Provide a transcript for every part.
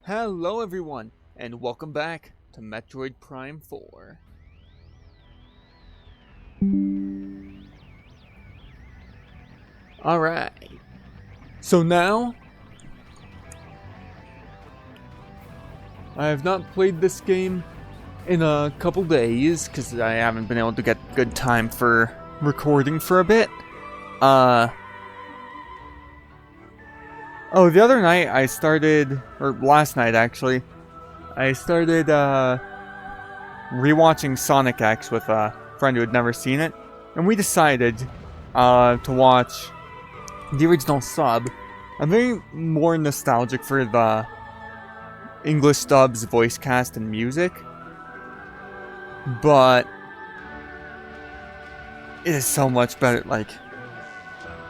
Hello everyone, and welcome back to Metroid Prime 4. Alright, so now, I have not played this game in a couple days, because I haven't been able to get good time for recording for a bit. Oh, the other night I started, or last night actually, I started rewatching Sonic X with a friend who had never seen it, and we decided to watch the original sub. I'm very more nostalgic for the English dub's voice cast and music, but it is so much better. Like,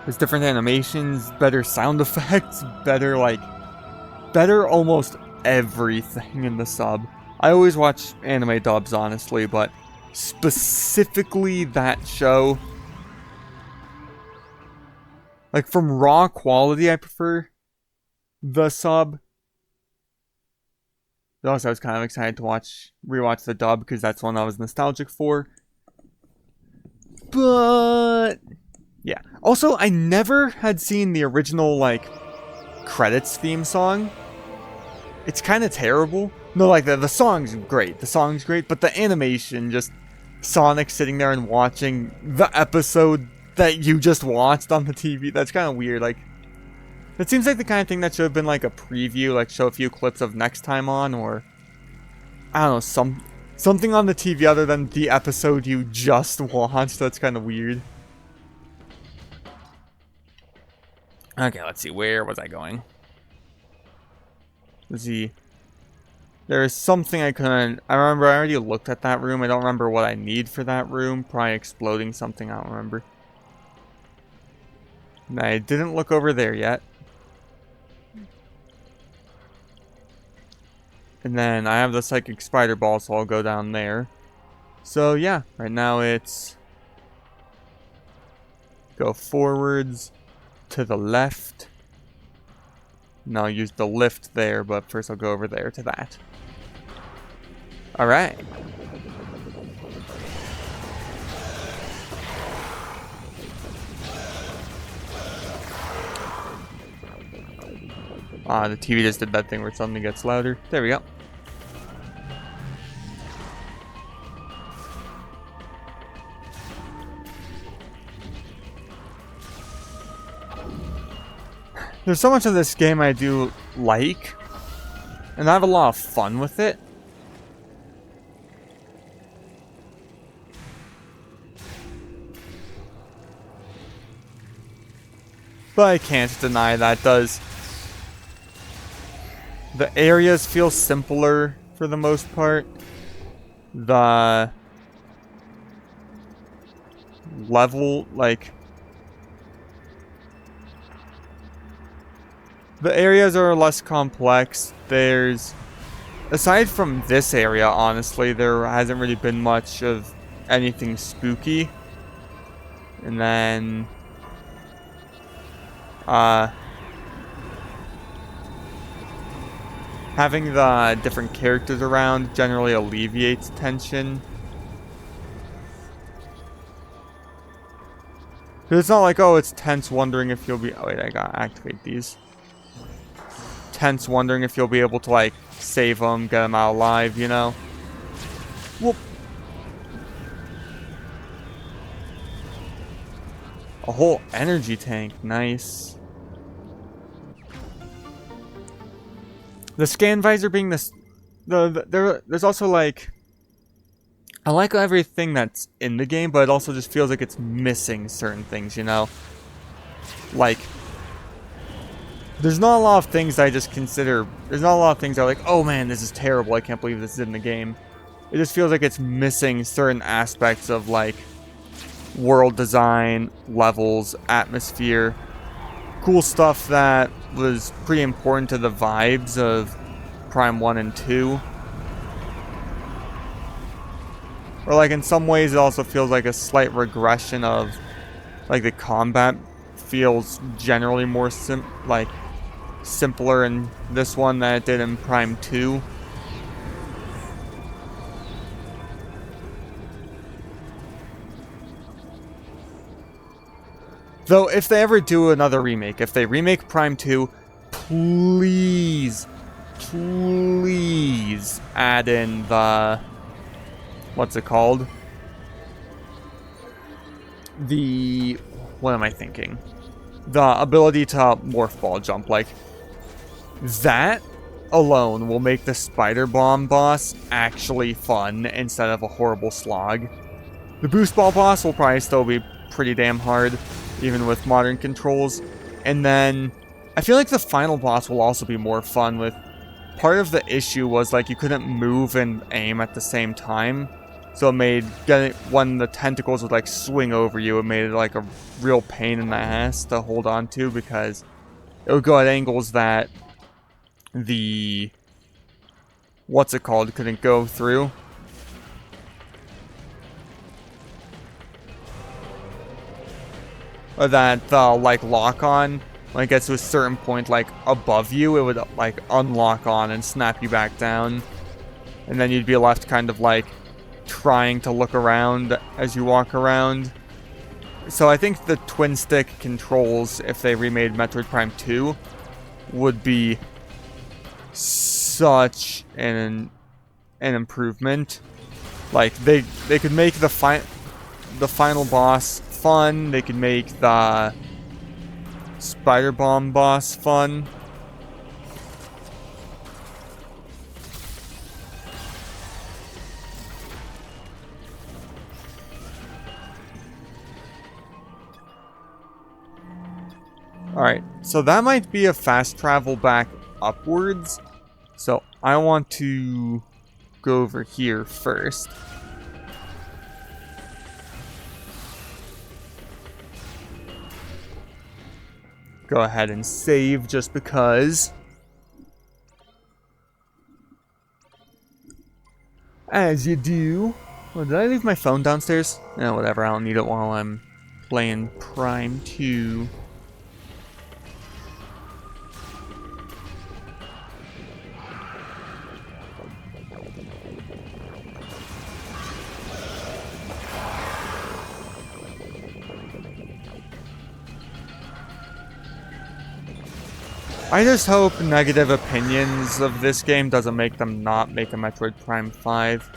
there's different animations, better sound effects, better almost everything in the sub. I always watch anime dubs, honestly, but specifically that show, like, from raw quality, I prefer the sub. Also, I was kind of excited to rewatch the dub, because that's one I was nostalgic for. But yeah. Also, I never had seen the original, credits theme song. It's kind of terrible. No, the song's great. The song's great, but the animation, just Sonic sitting there and watching the episode that you just watched on the TV, that's kind of weird. It seems like the kind of thing that should have been a preview, show a few clips of next time on, or I don't know, something on the TV other than the episode you just watched. That's kind of weird. Okay, let's see. Where was I going? Let's see. There is something I couldn't... I remember I already looked at that room. I don't remember what I need for that room. Probably exploding something. I don't remember. And I didn't look over there yet. And then I have the psychic spider ball, so I'll go down there. So yeah, right now it's... go forwards, to the left. And I'll use the lift there, but first I'll go over there to that. Alright. The TV just did that thing where it suddenly gets louder. There we go. There's so much of this game I do like, and I have a lot of fun with it. But I can't deny that the areas feel simpler for the most part. The level, the areas are less complex. Aside from this area, honestly, there hasn't really been much of anything spooky. And then, having the different characters around generally alleviates tension. Because it's not like, oh, it's tense wondering if you'll be... Oh, wait, I gotta activate these. Tense wondering if you'll be able to, save them, get them out alive, you know? Whoop. A whole energy tank. Nice. The scan visor being this... There's also, I like everything that's in the game, but it also just feels like it's missing certain things, you know? There's not a lot of things I just consider... There's not a lot of things that are like, oh man, this is terrible, I can't believe this is in the game. It just feels like it's missing certain aspects of, world design, levels, atmosphere. Cool stuff that was pretty important to the vibes of Prime 1 and 2. Or, in some ways, it also feels like a slight regression of, the combat feels generally more simpler in this one than it did in Prime 2. Though, if they ever do another remake, if they remake Prime 2, please add in the... what's it called? What am I thinking? The ability to morph ball jump. Like, that alone will make the Spider Bomb boss actually fun instead of a horrible slog. The Boost Ball boss will probably still be pretty damn hard, even with modern controls. And then, I feel like the final boss will also be more fun. With part of the issue was, like, you couldn't move and aim at the same time. So it made when the tentacles would, like, swing over you, it made it, like, a real pain in the ass to hold on to, because it would go at angles that the... what's it called? Couldn't go through. Or that the, like, lock-on, when it gets to a certain point, like, above you, it would, like, unlock on and snap you back down. And then you'd be left kind of, like, trying to look around as you walk around. So I think the twin stick controls, if they remade Metroid Prime 2, would be such an improvement. Like, they could make the final boss fun. They could make the Spider Bomb boss fun. Alright, so that might be a fast travel back upwards. So I want to go over here first. Go ahead and save just because. As you do. Well, did I leave my phone downstairs? No, whatever, I don't need it while I'm playing Prime 2. I just hope negative opinions of this game doesn't make them not make a Metroid Prime 5.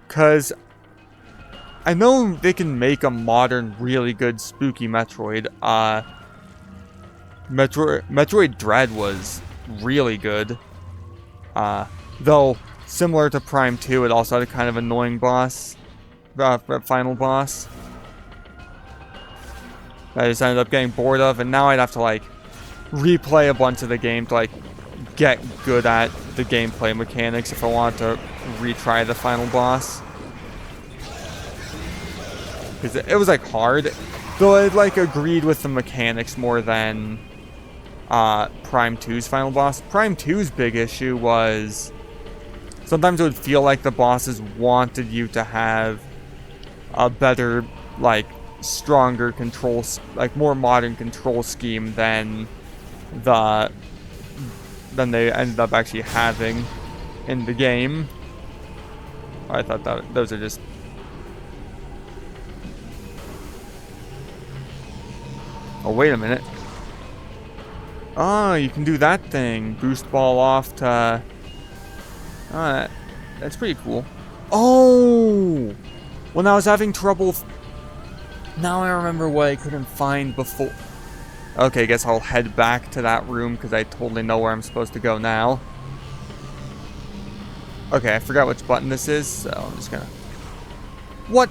Because I know they can make a modern, really good, spooky Metroid. Metroid Dread was really good. Though, similar to Prime 2, it also had a kind of annoying boss. Final boss. That I just ended up getting bored of, and now I'd have to, like, replay a bunch of the game to, like, get good at the gameplay mechanics if I want to retry the final boss. Because it was, like, hard. Though I, like, agreed with the mechanics more than Prime 2's final boss. Prime 2's big issue was sometimes it would feel like the bosses wanted you to have a better, like, stronger control, like, more modern control scheme than they ended up actually having in the game. I thought that those are just... Oh, wait a minute. Oh, you can do that thing. Boost ball off to... Oh, that's pretty cool. Oh! Well, now I was having trouble... Now I remember what I couldn't find before. Okay, I guess I'll head back to that room because I totally know where I'm supposed to go now. Okay, I forgot which button this is, so I'm just gonna... What?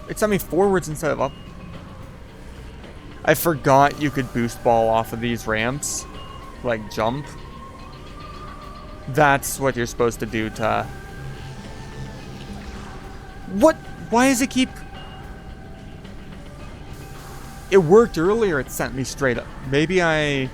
It sent me forwards instead of up. I forgot you could boost ball off of these ramps. Like, jump. That's what you're supposed to do to... What? Why does it keep... It worked earlier, it sent me straight up. Maybe I...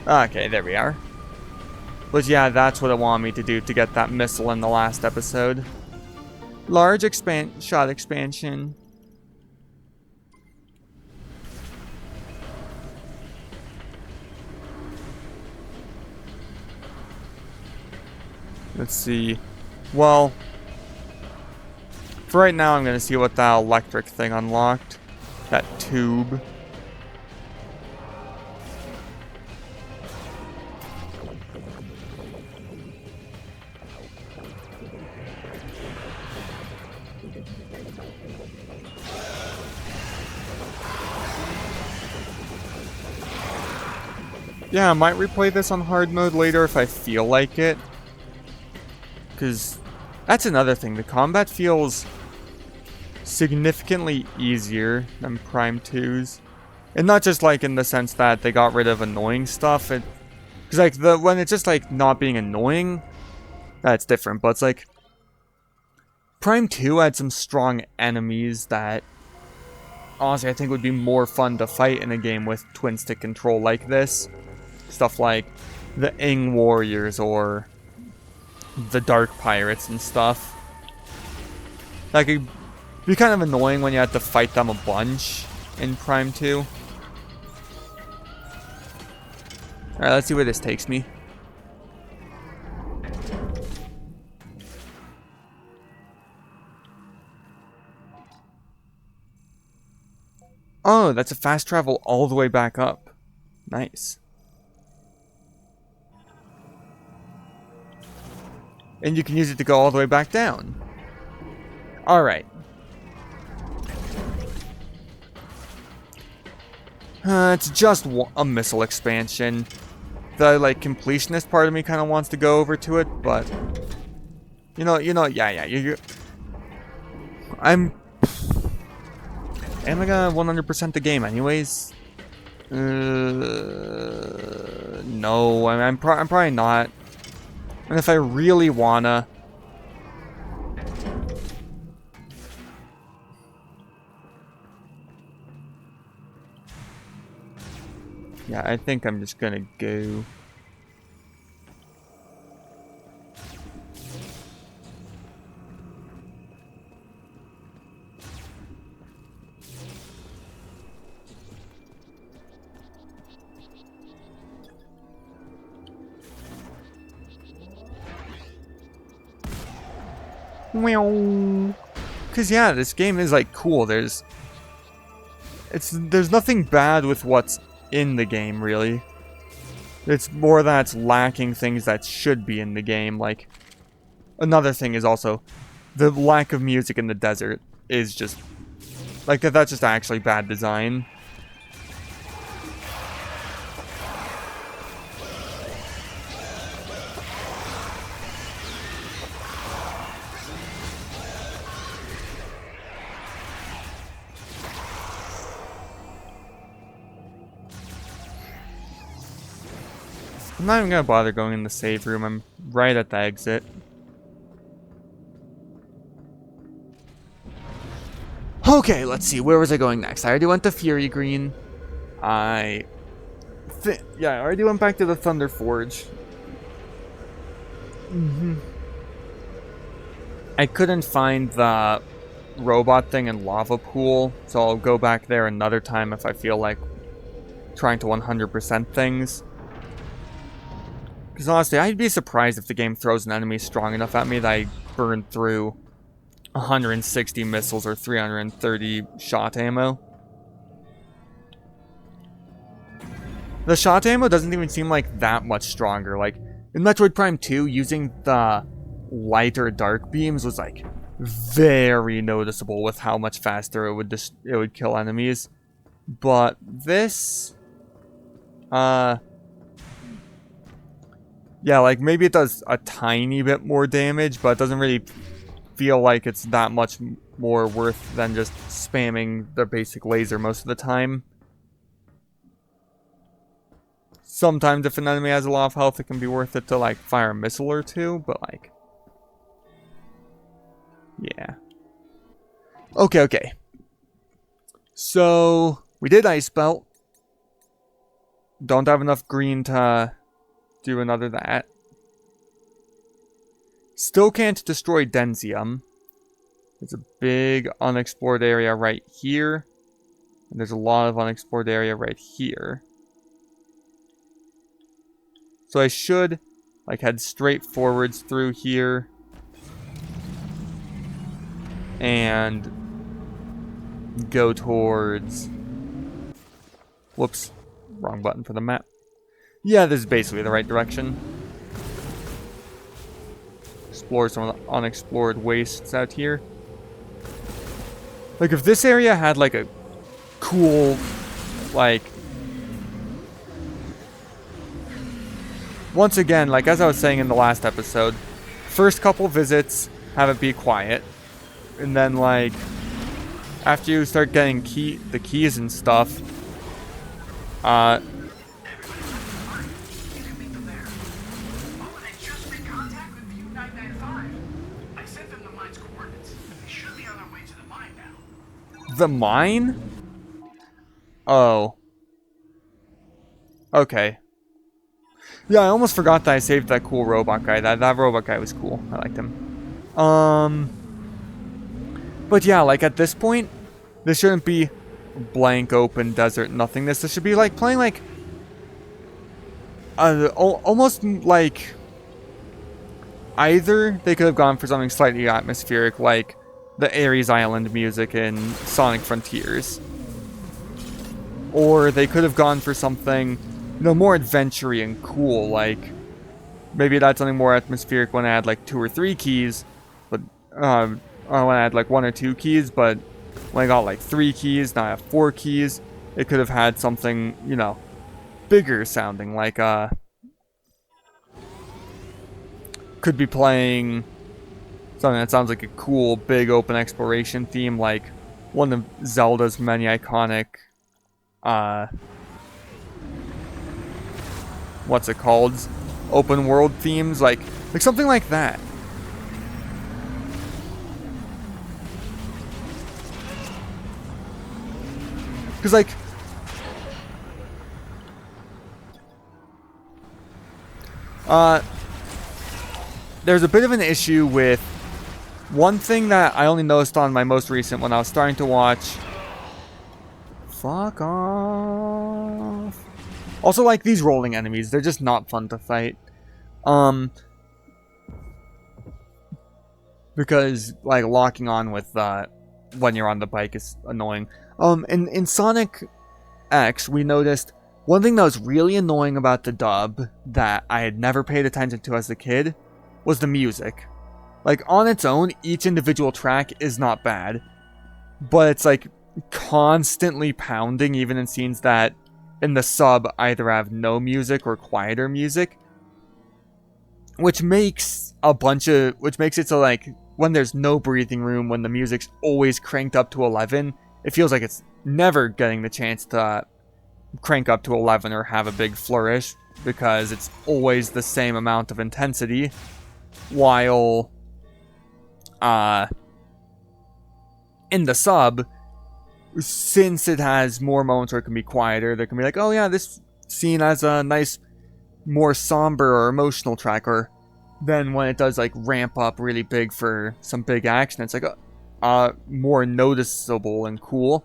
Okay, there we are. But yeah, that's what it wanted me to do to get that missile in the last episode. Large shot expansion. Let's see. Well, for right now, I'm going to see what that electric thing unlocked. That tube. Yeah, I might replay this on hard mode later if I feel like it. Because that's another thing. The combat feels significantly easier than Prime 2's. And not just like in the sense that they got rid of annoying stuff. Because like when it's just like not being annoying, that's different. But it's like Prime 2 had some strong enemies that honestly I think would be more fun to fight in a game with twin stick control like this. Stuff like the Ing Warriors or the Dark Pirates and stuff. Like, it'd be kind of annoying when you have to fight them a bunch in Prime 2. Alright, let's see where this takes me. Oh, that's a fast travel all the way back up. Nice. And you can use it to go all the way back down. Alright. It's just a missile expansion. The, like, completionist part of me kind of wants to go over to it, but... You know, yeah. Am I gonna 100% the game anyways? No, I'm probably not. And if I really wanna... Yeah, I think I'm just gonna go... Because yeah, this game is like cool. There's nothing bad with what's in the game, really. It's more that it's lacking things that should be in the game. Like, another thing is also the lack of music in the desert is just like that's just actually bad design. I'm not even gonna bother going in the save room. I'm right at the exit. Okay, let's see. Where was I going next? I already went to Fury Green. Yeah, I already went back to the Thunder Forge. I couldn't find the robot thing in Lava Pool, so I'll go back there another time if I feel like trying to 100% things. Because honestly, I'd be surprised if the game throws an enemy strong enough at me that I burn through 160 missiles or 330 shot ammo. The shot ammo doesn't even seem like that much stronger. Like, in Metroid Prime 2, using the lighter dark beams was like very noticeable with how much faster it would kill enemies. But this... yeah, like, maybe it does a tiny bit more damage, but it doesn't really feel like it's that much more worth than just spamming the basic laser most of the time. Sometimes if an enemy has a lot of health, it can be worth it to, like, fire a missile or two, but, like... Yeah. Okay. So, we did Ice Belt. Don't have enough green to do another that. Still can't destroy Denzium. There's a big unexplored area right here. And there's a lot of unexplored area right here. So I should like head straight forwards through here. And go towards... Whoops. Wrong button for the map. Yeah, this is basically the right direction. Explore some of the unexplored wastes out here. Like, if this area had, like, a cool, like... Once again, like, as I was saying in the last episode, first couple visits, have it be quiet. And then, like, after you start getting the keys and stuff, the mine? Oh. Okay. Yeah, I almost forgot that I saved that cool robot guy. That robot guy was cool. I liked him. But yeah, like at this point, this shouldn't be blank open desert nothingness. This should be like playing like almost like either they could have gone for something slightly atmospheric like the Ares Island music in Sonic Frontiers, or they could have gone for something, you know, more adventure-y and cool, like maybe that's something more atmospheric when I had like 2 or 3 keys, but when I had like 1 or 2 keys, but when I got like 3 keys, now I have 4 keys, it could have had something, you know, bigger sounding, like could be playing something that sounds like a cool big open exploration theme, like one of Zelda's many iconic what's it called, open world themes, like something like that. Because like there's a bit of an issue with one thing that I only noticed on my most recent when I was starting to watch. Fuck off. Also, like, these rolling enemies, they're just not fun to fight. Because, like, locking on with, when you're on the bike is annoying. In Sonic X, we noticed one thing that was really annoying about the dub that I had never paid attention to as a kid was the music. Like, on its own, each individual track is not bad, but it's, like, constantly pounding, even in scenes that in the sub either have no music or quieter music, which makes it so, like, when there's no breathing room, when the music's always cranked up to 11, it feels like it's never getting the chance to crank up to 11 or have a big flourish, because it's always the same amount of intensity, while in the sub, since it has more moments where it can be quieter, there can be like, oh yeah, this scene has a nice, more somber or emotional track, or then when it does like ramp up really big for some big action, it's like more noticeable and cool.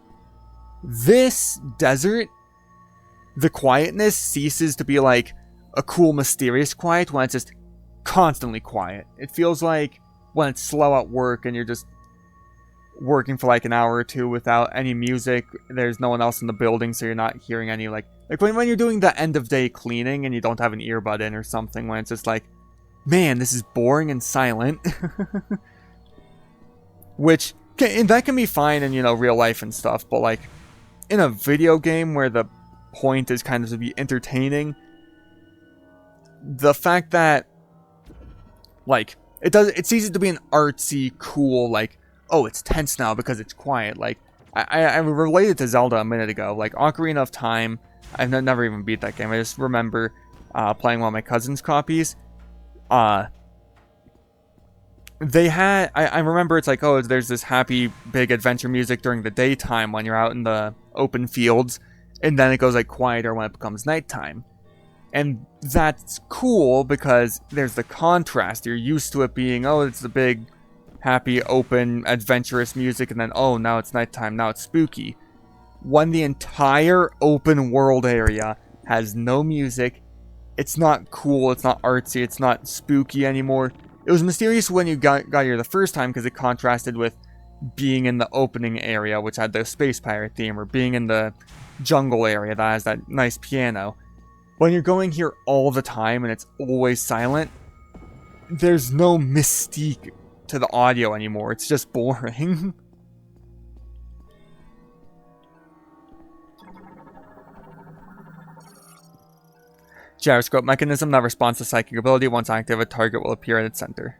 This desert, the quietness ceases to be like a cool, mysterious quiet when it's just constantly quiet. It feels like when it's slow at work and you're just working for like an hour or two without any music, there's no one else in the building, so you're not hearing any like when you're doing the end of day cleaning and you don't have an earbud in or something, when it's just like, man, this is boring and silent. Which that can be fine in, you know, real life and stuff, but like in a video game where the point is kind of to be entertaining, the fact that like it's easy to be an artsy, cool, like, oh, it's tense now because it's quiet. Like, I related to Zelda a minute ago. Like, Ocarina of Time, I've never even beat that game. I just remember playing one of my cousin's copies. They had... I remember it's like, oh, there's this happy, big adventure music during the daytime when you're out in the open fields, and then it goes, like, quieter when it becomes nighttime. And that's cool because there's the contrast. You're used to it being, oh, it's the big, happy, open, adventurous music, and then, oh, now it's nighttime, now it's spooky. When the entire open world area has no music, it's not cool, it's not artsy, it's not spooky anymore. It was mysterious when you got here the first time because it contrasted with being in the opening area, which had the space pirate theme, or being in the jungle area that has that nice piano. When you're going here all the time and it's always silent, there's no mystique to the audio anymore. It's just boring. Gyroscope mechanism that responds to psychic ability. Once active, a target will appear at its center.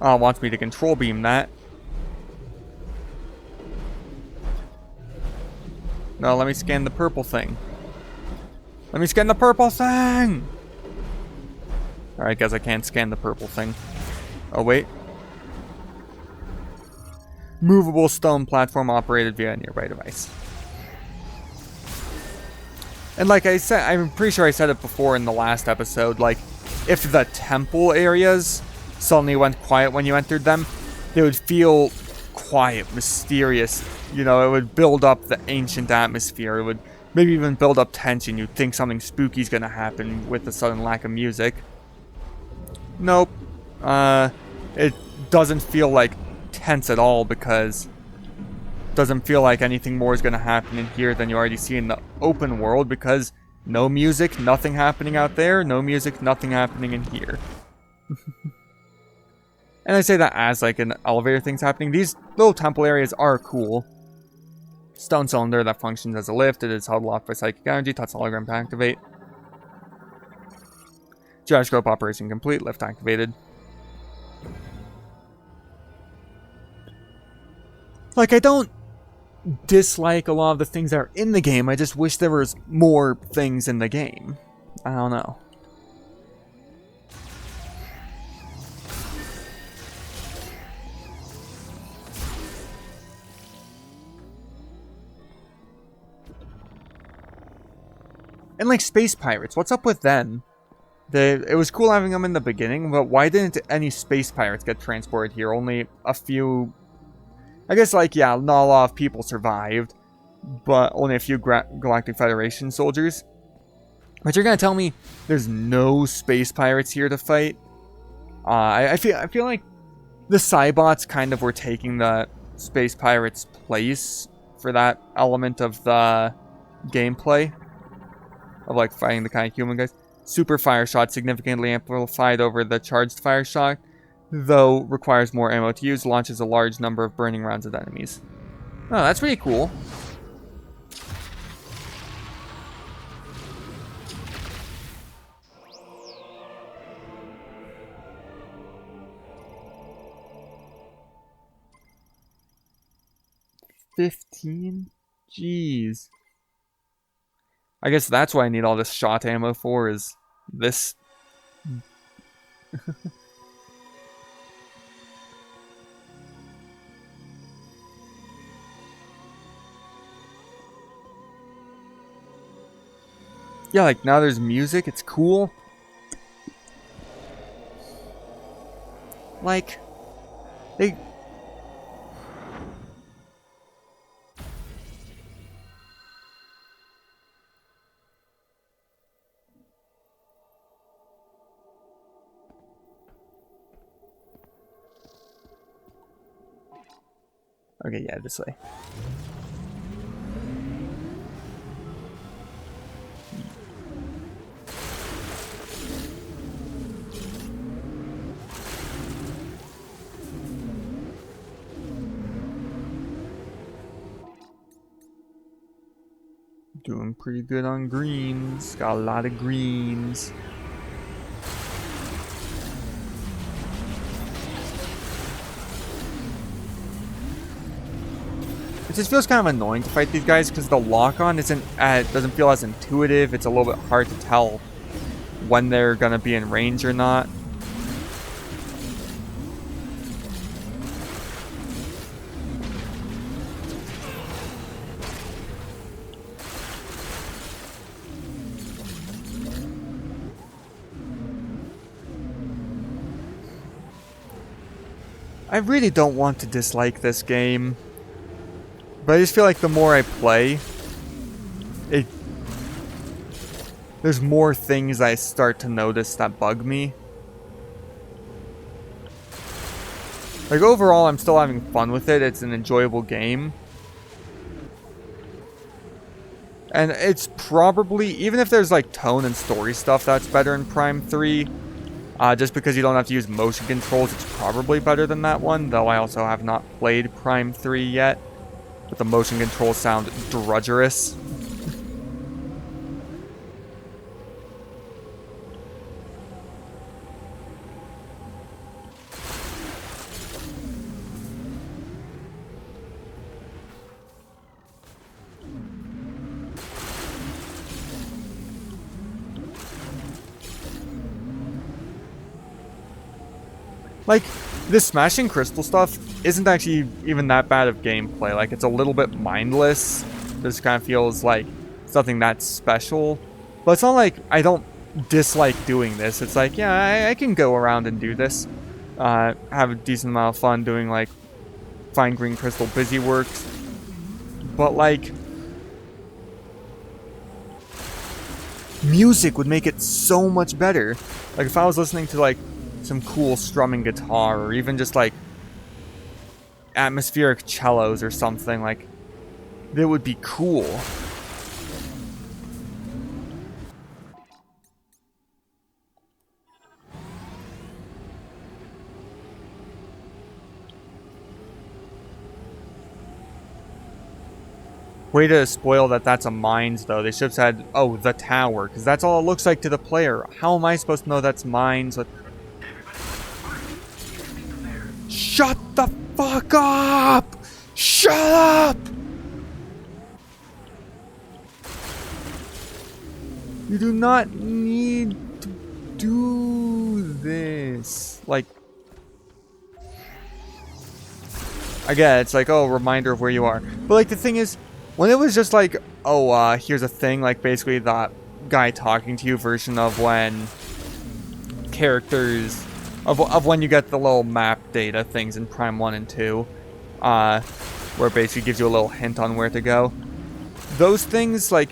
Oh, it wants me to control beam that. No, let me scan the purple thing. Let me scan the purple thing! Alright, guess I can't scan the purple thing. Oh, wait. Movable stone platform operated via a nearby device. And like I said, I'm pretty sure I said it before in the last episode, like, if the temple areas suddenly went quiet when you entered them, they would feel quiet, mysterious. You know, it would build up the ancient atmosphere. It would maybe even build up tension. You'd think something spooky is going to happen with the sudden lack of music. Nope. It doesn't feel like tense at all because it doesn't feel like anything more is going to happen in here than you already see in the open world because no music, nothing happening out there. No music, nothing happening in here. And I say that as like an elevator thing's happening. These little temple areas are cool. Stone cylinder that functions as a lift. It is held aloft by psychic energy. Touch hologram to activate. Gyroscope operation complete. Lift activated. Like, I don't dislike a lot of the things that are in the game. I just wish there was more things in the game. I don't know. And like space pirates, what's up with them? It was cool having them in the beginning, but why didn't any space pirates get transported here? Only a few... I guess, like, yeah, not a lot of people survived, but only a few Galactic Federation soldiers. But you're gonna tell me there's no space pirates here to fight? I feel like the Cybots kind of were taking the space pirates' place for that element of the gameplay. Of, like, fighting the kind of human guys. Super Fire Shot significantly amplified over the Charged Fire Shot, though requires more ammo to use, launches a large number of burning rounds at enemies. Oh, that's pretty cool. $15? Jeez. I guess that's what I need all this shot ammo for, is this. Yeah, like, now there's music, it's cool. Like, they... Okay, yeah, this way. Doing pretty good on greens. Got a lot of greens. It just feels kind of annoying to fight these guys because the lock-on doesn't feel as intuitive. It's a little bit hard to tell when they're gonna be in range or not. I really don't want to dislike this game, but I just feel like the more I play, there's more things I start to notice that bug me. Like, overall, I'm still having fun with it. It's an enjoyable game. And it's probably, even if there's like tone and story stuff that's better in Prime 3, just because you don't have to use motion controls, it's probably better than that one, though I also have not played Prime 3 yet. But the motion controls sound drudgerous. Like, this smashing crystal stuff isn't actually even that bad of gameplay. Like, it's a little bit mindless. This kind of feels like something that's special. But it's not like I don't dislike doing this. It's like, yeah, I can go around and do this. Have a decent amount of fun doing, like, fine green crystal busy works. But, like, music would make it so much better. Like, if I was listening to, like, some cool strumming guitar, or even just like atmospheric cellos or something, like, that would be cool. Way to spoil that that's a mines, though. They should have said, oh, the tower, because that's all it looks like to the player. How am I supposed to know that's mines? Shut the fuck up! Shut up! You do not need to do this. Like, I get it, it's like, oh, reminder of where you are. But, like, the thing is, when it was just like, oh, here's a thing, like, basically that guy talking to you version of when characters... Of when you get the little map data things in Prime 1 and 2, where it basically gives you a little hint on where to go. Those things, like,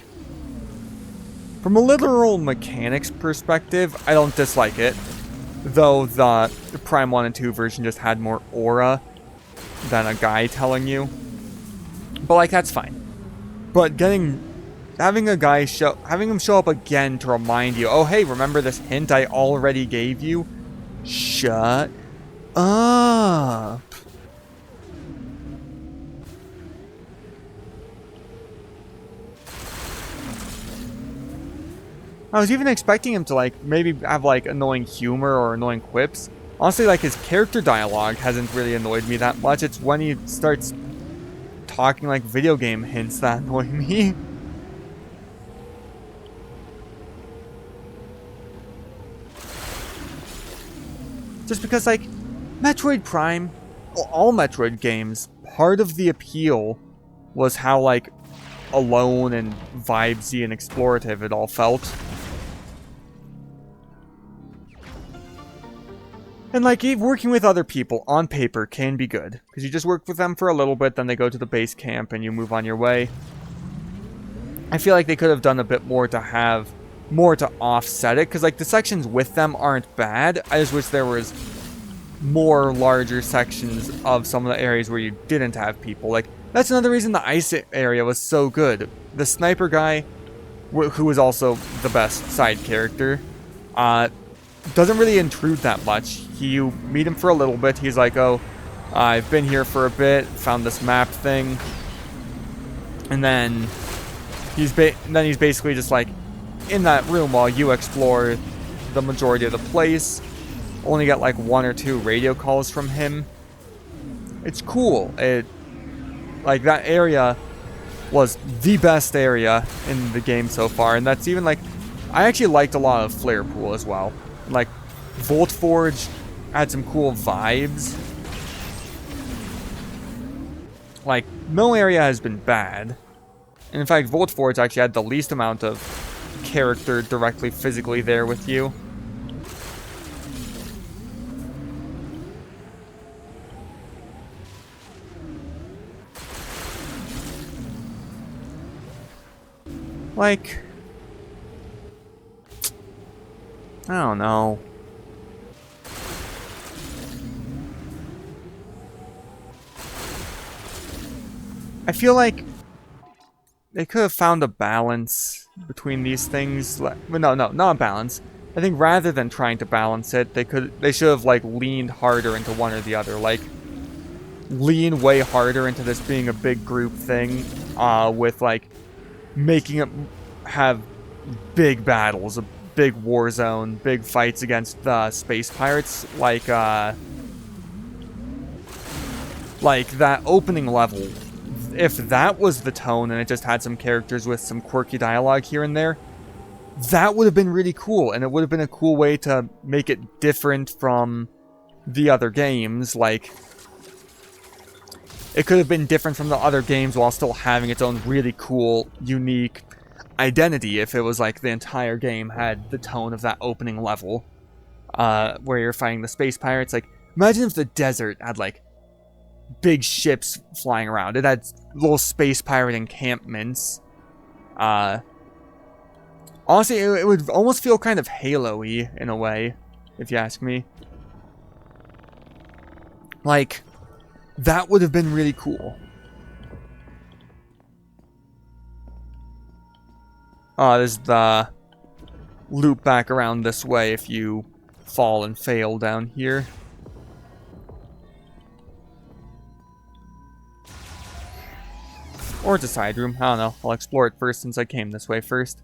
from a literal mechanics perspective, I don't dislike it. Though the Prime 1 and 2 version just had more aura than a guy telling you. But, like, that's fine. But having him show up again to remind you, oh, hey, remember this hint I already gave you? Shut up. I was even expecting him to, like, maybe have, like, annoying humor or annoying quips. Honestly, like, his character dialogue hasn't really annoyed me that much. It's when he starts talking like video game hints that annoy me. Just because, like, Metroid Prime, all Metroid games, part of the appeal was how, like, alone and vibesy and explorative it all felt. And, like, working with other people on paper can be good. Because you just work with them for a little bit, then they go to the base camp and you move on your way. I feel like they could have done a bit more to have more to offset it, because, like, the sections with them aren't bad. I just wish there was more larger sections of some of the areas where you didn't have people. Like, that's another reason the ice area was so good. The sniper guy, who was also the best side character, doesn't really intrude that much. You meet him for a little bit, he's like, oh, I've been here for a bit, found this map thing, and then he's basically just, like, in that room while you explore the majority of the place. Only get, like, 1 or 2 radio calls from him. It's cool. Like, that area was the best area in the game so far, and that's even, like, I actually liked a lot of Flare Pool as well. Like, Volt Forge had some cool vibes. Like, no area has been bad. And in fact, Volt Forge actually had the least amount of character directly physically there with you. Like, I don't know. I feel like they could have found a balance between these things. Well, no, not a balance. I think rather than trying to balance it, they should have like leaned harder into one or the other. Like lean way harder into this being a big group thing, with like making it have big battles, a big war zone, big fights against the space pirates, like that opening level. If that was the tone and it just had some characters with some quirky dialogue here and there, that would have been really cool, and it would have been a cool way to make it different from the other games. Like, it could have been different from the other games while still having its own really cool, unique identity if it was like the entire game had the tone of that opening level, where you're fighting the space pirates. Like, imagine if the desert had like big ships flying around. It had little space pirate encampments. Honestly, it would almost feel kind of Halo-y in a way, if you ask me. Like, that would have been really cool. There's the loop back around this way if you fall and fail down here. Or it's a side room. I don't know. I'll explore it first since I came this way first.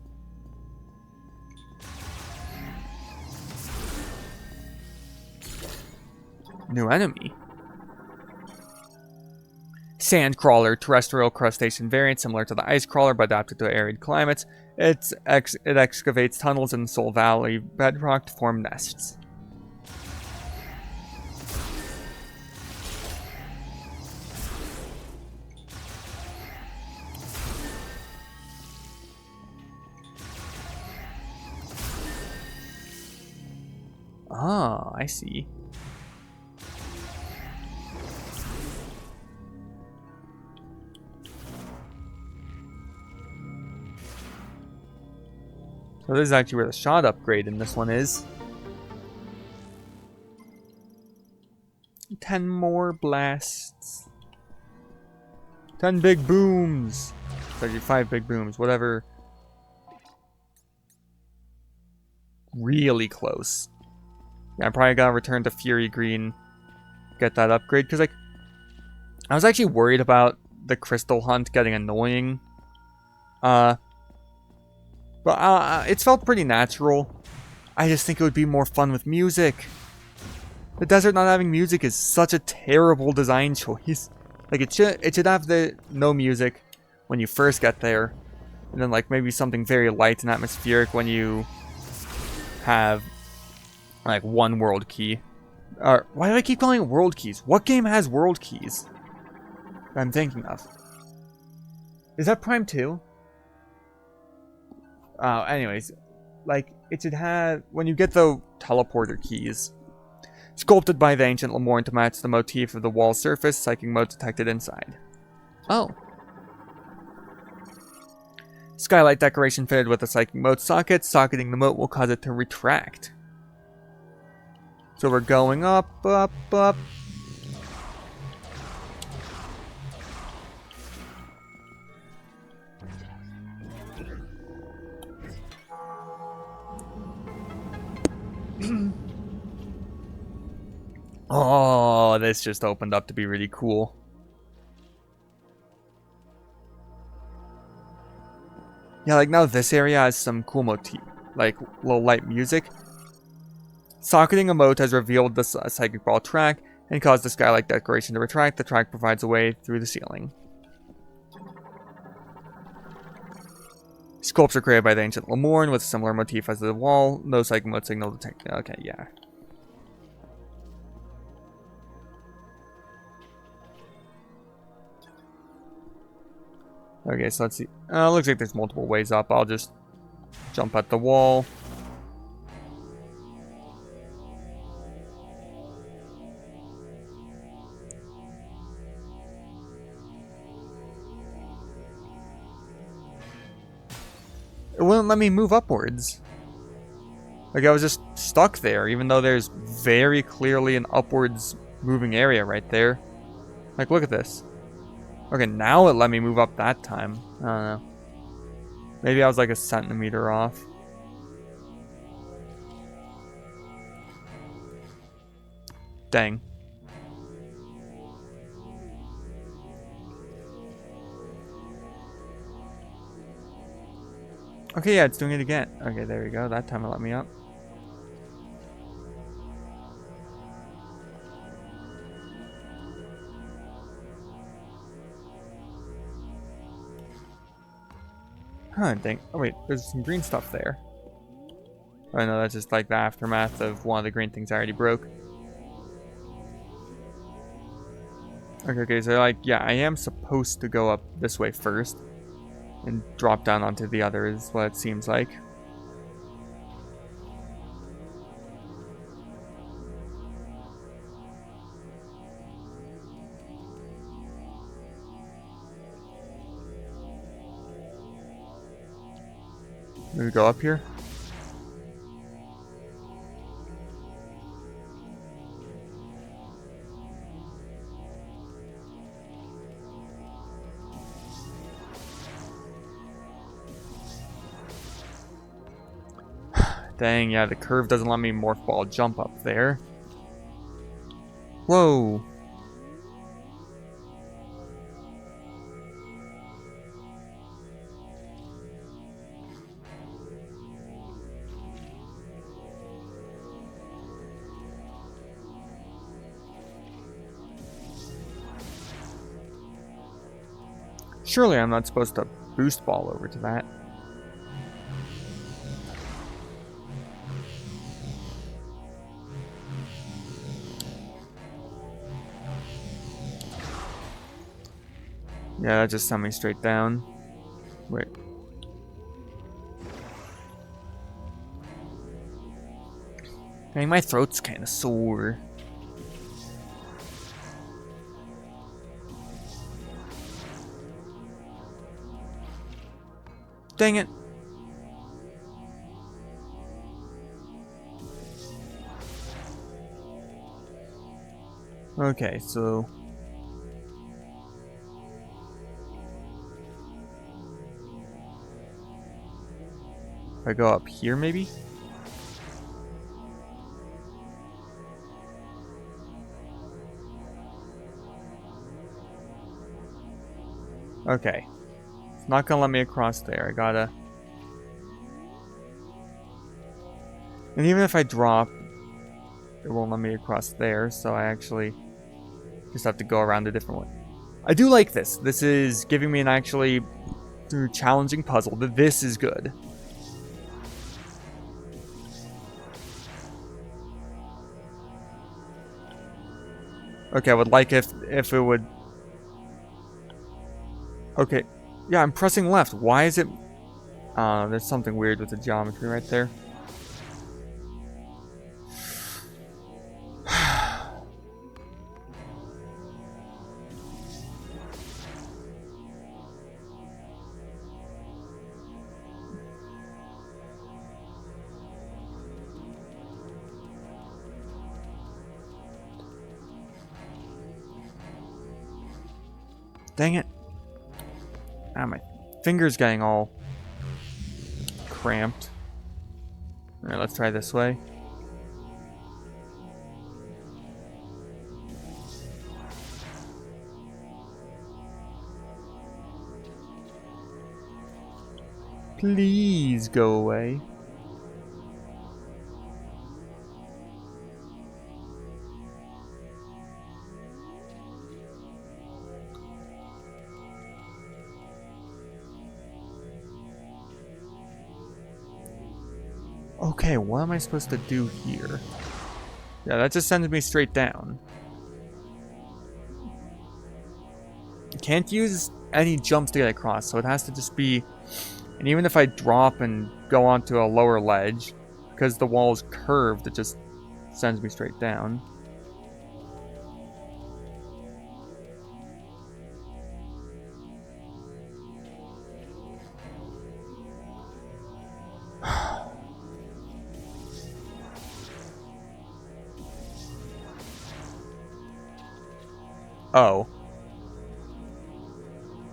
New enemy. Sand crawler, terrestrial crustacean variant similar to the ice crawler but adapted to arid climates. It excavates tunnels in the Soul Valley bedrock to form nests. Ah, I see. So this is actually where the shot upgrade in this one is. 10 more blasts. 10 big booms. Actually 5 big booms, whatever. Really close. Yeah, I'm probably gonna return to Fury Green, get that upgrade, because like I was actually worried about the crystal hunt getting annoying. But it's felt pretty natural. I just think it would be more fun with music. The desert not having music is such a terrible design choice. Like it should have the no music when you first get there, and then like maybe something very light and atmospheric when you have like one world key. Why do I keep calling it world keys? What game has world keys that I'm thinking of? Is that Prime 2? Anyways, like it should have, when you get the teleporter keys, sculpted by the ancient Lemorne to match the motif of the wall surface, psychic mode detected inside. Oh. Skylight decoration fitted with a psychic mode socket. Socketing the moat will cause it to retract. So we're going up, up, up. Oh, this just opened up to be really cool. Yeah, like now this area has some cool motif, like low light music. Socketing a moat has revealed the psychic ball track and caused the skylight decoration to retract. The track provides a way through the ceiling. Sculpture created by the ancient Lemorne with a similar motif as the wall. No psychic mode signal detected. Okay, yeah. Okay, so let's see. Looks like there's multiple ways up. I'll just jump at the wall. It wouldn't let me move upwards. Like, I was just stuck there, even though there's very clearly an upwards moving area right there. Like, look at this. Okay, now it let me move up that time. I don't know. Maybe I was like a centimeter off. Dang. Okay, yeah, it's doing it again. Okay, there we go. That time it let me up. Huh, dang. Oh, wait, there's some green stuff there. Oh, no, that's just like the aftermath of one of the green things I already broke. Okay, so like, yeah, I am supposed to go up this way first and drop down onto the other is what it seems like. Maybe go up here? Dang, yeah, the curve doesn't let me morph ball jump up there. Whoa. Surely I'm not supposed to boost ball over to that. Yeah, that just sent me straight down. Wait. Dang, my throat's kind of sore. Dang it. Okay, so... if I go up here, maybe? Okay. It's not gonna let me across there. I gotta... and even if I drop, it won't let me across there, so I actually just have to go around a different way. I do like this. This is giving me an actually challenging puzzle. This is good. Okay, I would like if it would... okay. Yeah, I'm pressing left. Why is it... there's something weird with the geometry right there. Dang it. Ah, my finger's getting all cramped. Alright, let's try this way. Please go away. Okay, what am I supposed to do here? Yeah, that just sends me straight down. I can't use any jumps to get across, so it has to just be... and even if I drop and go onto a lower ledge, because the wall is curved, it just sends me straight down. Oh.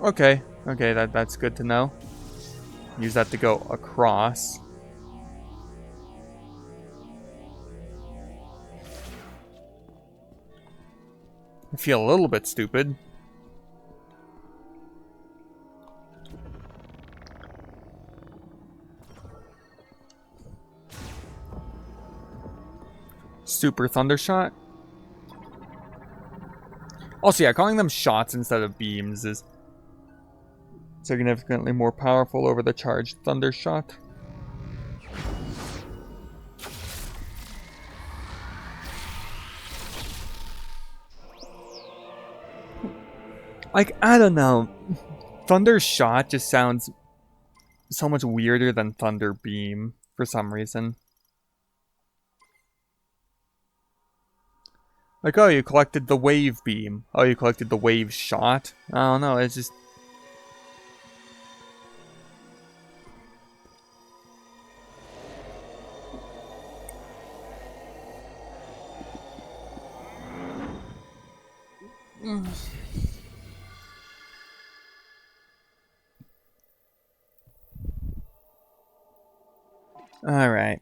Okay. Okay, that's good to know. Use that to go across. I feel a little bit stupid. Super Thunder Shot. Also, yeah, calling them shots instead of beams is significantly more powerful over the charged Thunder Shot. Like, I don't know. Thunder Shot just sounds so much weirder than Thunder Beam for some reason. Like, oh, you collected the Wave Beam. Oh, you collected the Wave Shot. I don't know, it's just... Alright.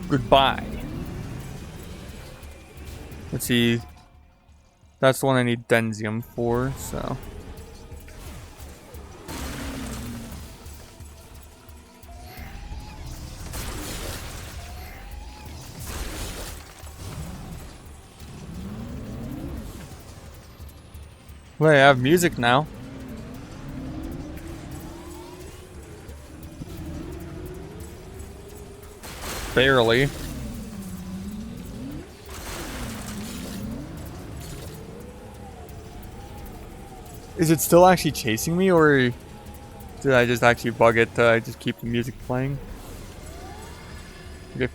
Goodbye. Let's see. That's the one I need Denzium for, so... Well, I have music now. Barely. Is it still actually chasing me, or did I just actually bug it to I just keep the music playing? Okay.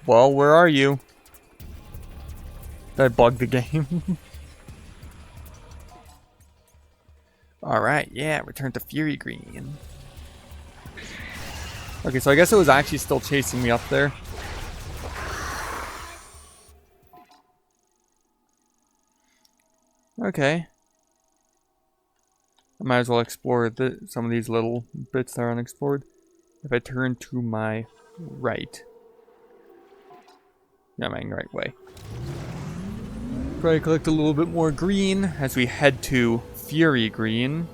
Well, where are you? Did I bug the game? Alright, yeah, return to Fury Green. Okay, so I guess it was actually still chasing me up there. Okay. I might as well explore some of these little bits that are unexplored. If I turn to my right. Yeah, I'm going the right way. Probably collect a little bit more green as we head to Fury Green.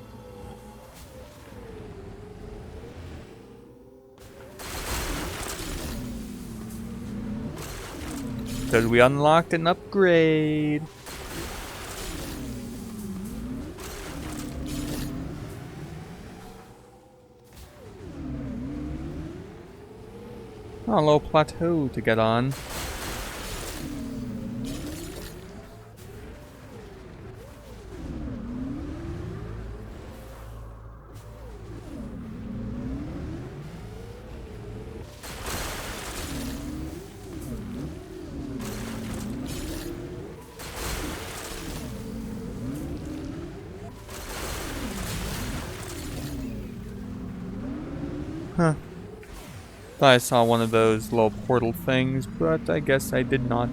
Because we unlocked an upgrade. Oh, a low plateau to get on. Huh. Thought I saw one of those little portal things, but I guess I did not.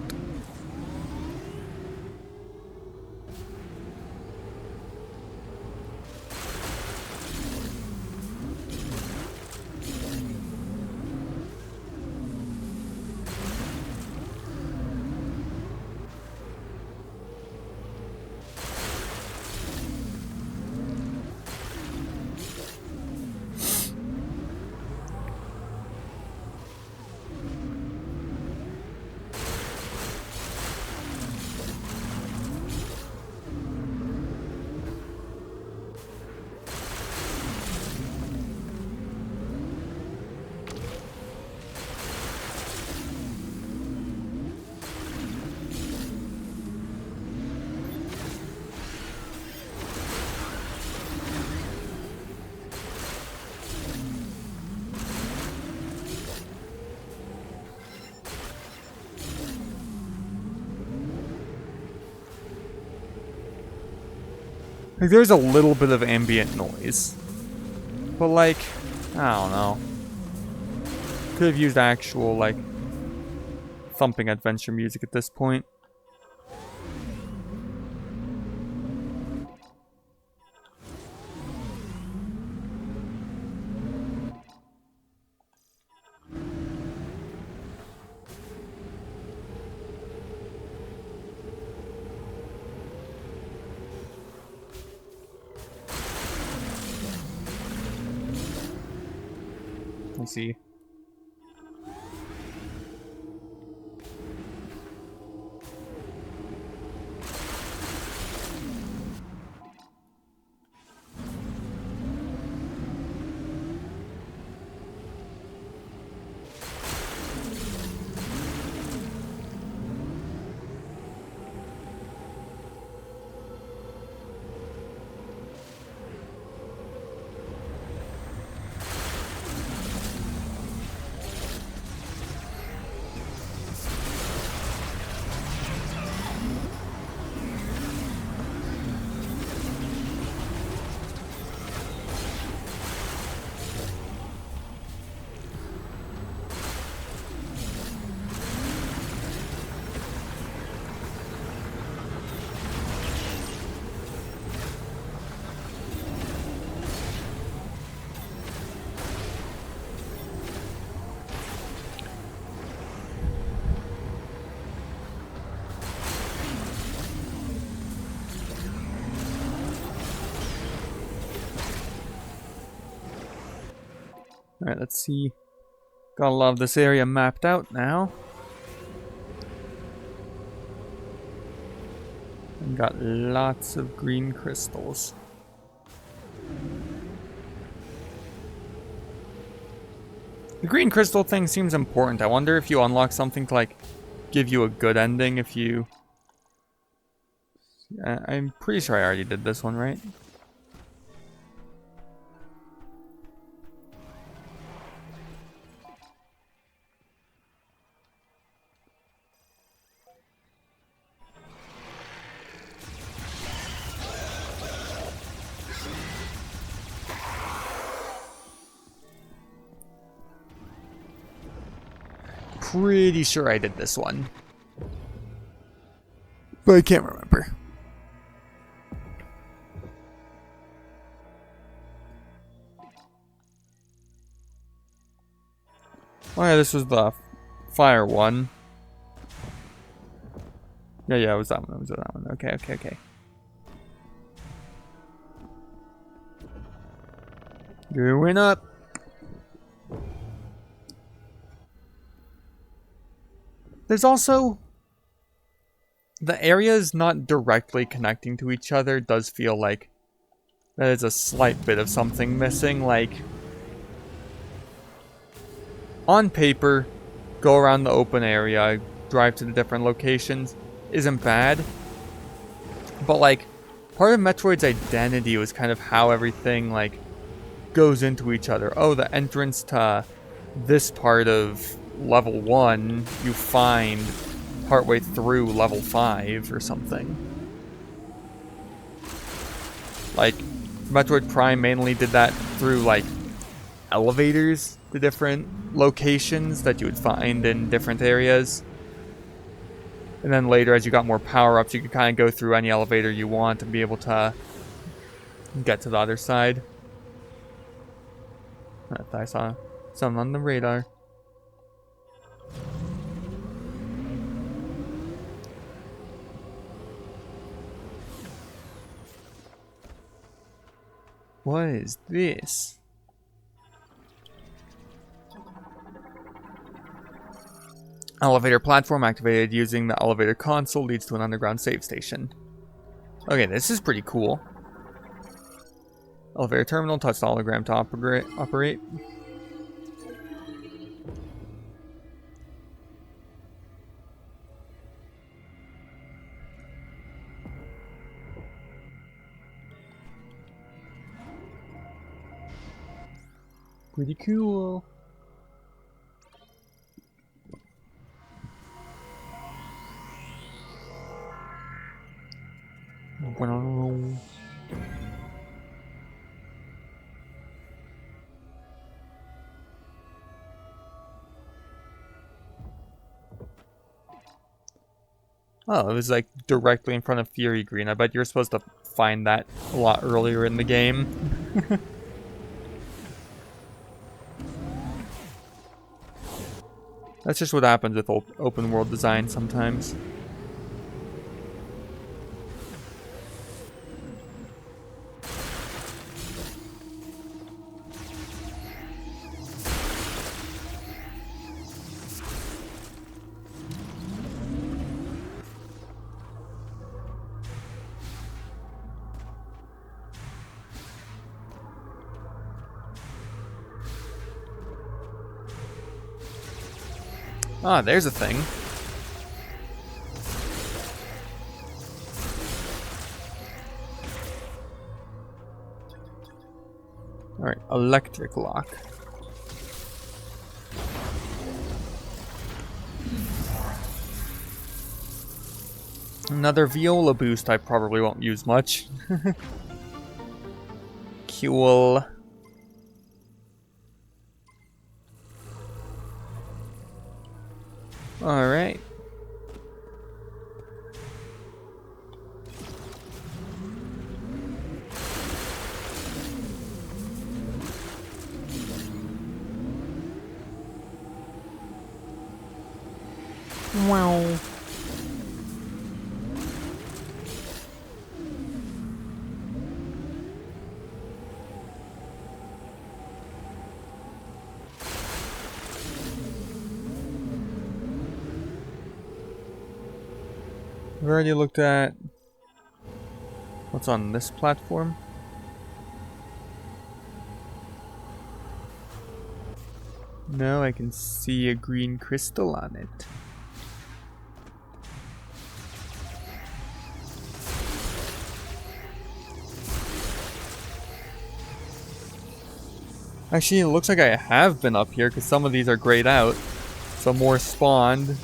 Like, there's a little bit of ambient noise. But, like, I don't know. Could have used actual, like, thumping adventure music at this point. Let's see. Alright, let's see. Got a lot of this area mapped out now. And got lots of green crystals. The green crystal thing seems important. I wonder if you unlock something to, like, give you a good ending if you... I'm pretty sure I already did this one, right? Pretty sure I did this one. But I can't remember. Oh yeah, this was the fire one. Yeah, it was that one. It was that one. Okay. Going up. There's also... the areas not directly connecting to each other does feel like there is a slight bit of something missing. Like, on paper, go around the open area, drive to the different locations, isn't bad. But, like, part of Metroid's identity was kind of how everything, like, goes into each other. Oh, the entrance to this part of level 1 you find partway through level 5 or something. Like, Metroid Prime mainly did that through, like, elevators to different locations that you would find in different areas. And then later, as you got more power-ups, you could kind of go through any elevator you want and be able to get to the other side. I saw something on the radar. What is this? Elevator platform activated using the elevator console leads to an underground save station. Okay, this is pretty cool. Elevator terminal, touch the hologram to operate. Pretty cool. Oh, it was like directly in front of Fury Green. I bet you're supposed to find that a lot earlier in the game. That's just what happens with open world design sometimes. Ah, there's a thing. Alright, electric lock. Another viola boost I probably won't use much. Cool. Alright. Wow. We've already looked at what's on this platform. No, I can see a green crystal on it. Actually, it looks like I have been up here because some of these are grayed out. So more spawned.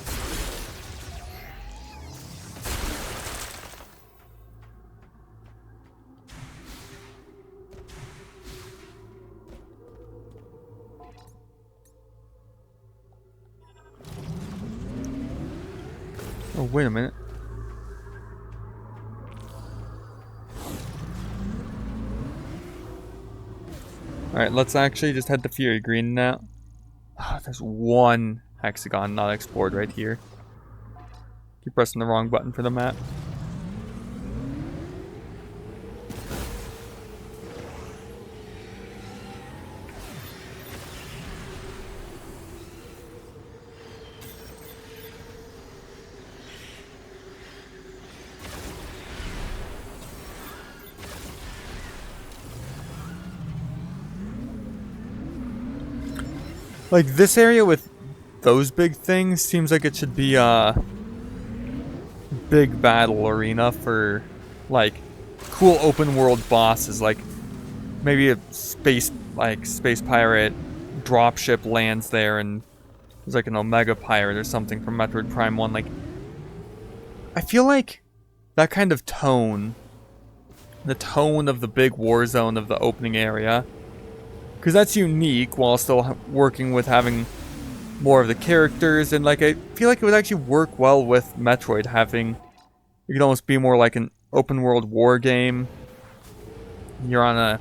Oh, wait a minute. Alright, let's actually just head to Fury Green now. Oh, there's one hexagon not explored right here. Keep pressing the wrong button for the map. Like, this area with those big things seems like it should be a big battle arena for, like, cool open world bosses. Like, maybe a space pirate dropship lands there and there's like an Omega pirate or something from Metroid Prime 1. Like, I feel like that kind of tone, the tone of the big war zone of the opening area, because that's unique while still working with having more of the characters, and like I feel like it would actually work well with Metroid having, it could almost be more like an open world war game. You're on a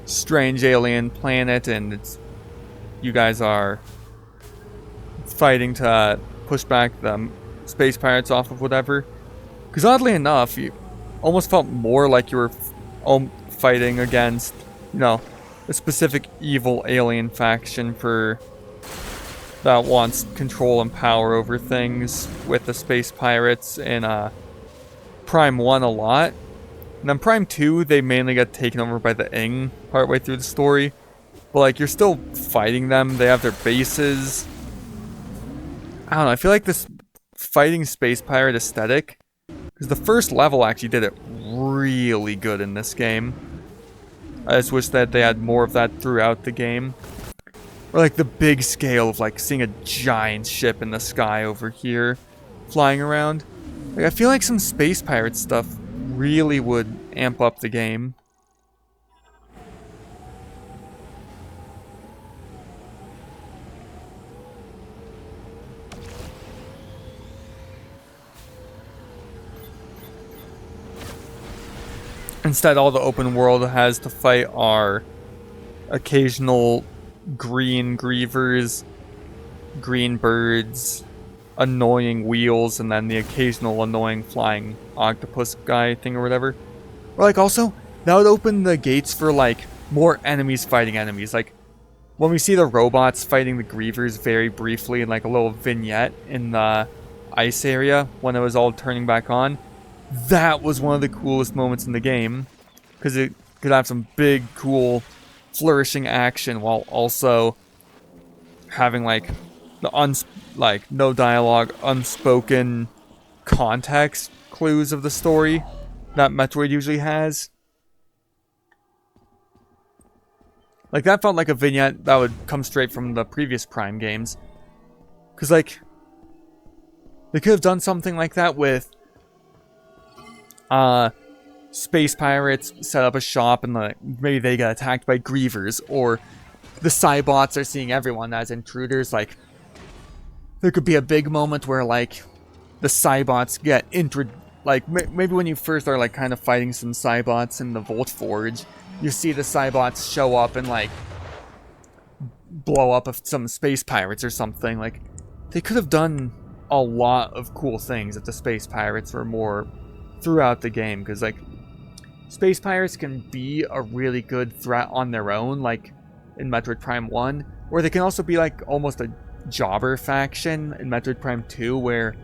strange alien planet and it's, you guys are fighting to push back the space pirates off of whatever. Because oddly enough, you almost felt more like you were fighting against, you know, a specific evil alien faction that wants control and power over things with the space pirates in Prime 1 a lot. And then Prime 2, they mainly got taken over by the Ing partway through the story. But like, you're still fighting them, they have their bases. I don't know, I feel like this fighting space pirate aesthetic, because the first level actually did it really good in this game. I just wish that they had more of that throughout the game. Or like the big scale of like seeing a giant ship in the sky over here flying around. Like, I feel like some space pirate stuff really would amp up the game. Instead, all the open world has to fight are occasional green grievers, green birds, annoying wheels, and then the occasional annoying flying octopus guy thing or whatever. Or like also, that would open the gates for like more enemies fighting enemies. Like when we see the robots fighting the grievers very briefly in like a little vignette in the ice area when it was all turning back on, that was one of the coolest moments in the game because it could have some big, cool, flourishing action while also having like the no dialogue, unspoken context clues of the story that Metroid usually has. Like that felt like a vignette that would come straight from the previous Prime games. Cause like they could have done something like that with space pirates set up a shop and like maybe they get attacked by grievers, or the Cybots are seeing everyone as intruders. Like there could be a big moment where like the Cybots get maybe when you first are like kind of fighting some Cybots in the Volt Forge, you see the Cybots show up and like blow up some space pirates or something. Like they could have done a lot of cool things if the space pirates were more throughout the game, because like space pirates can be a really good threat on their own, like in Metroid Prime 1, or they can also be like almost a jobber faction in Metroid Prime 2, where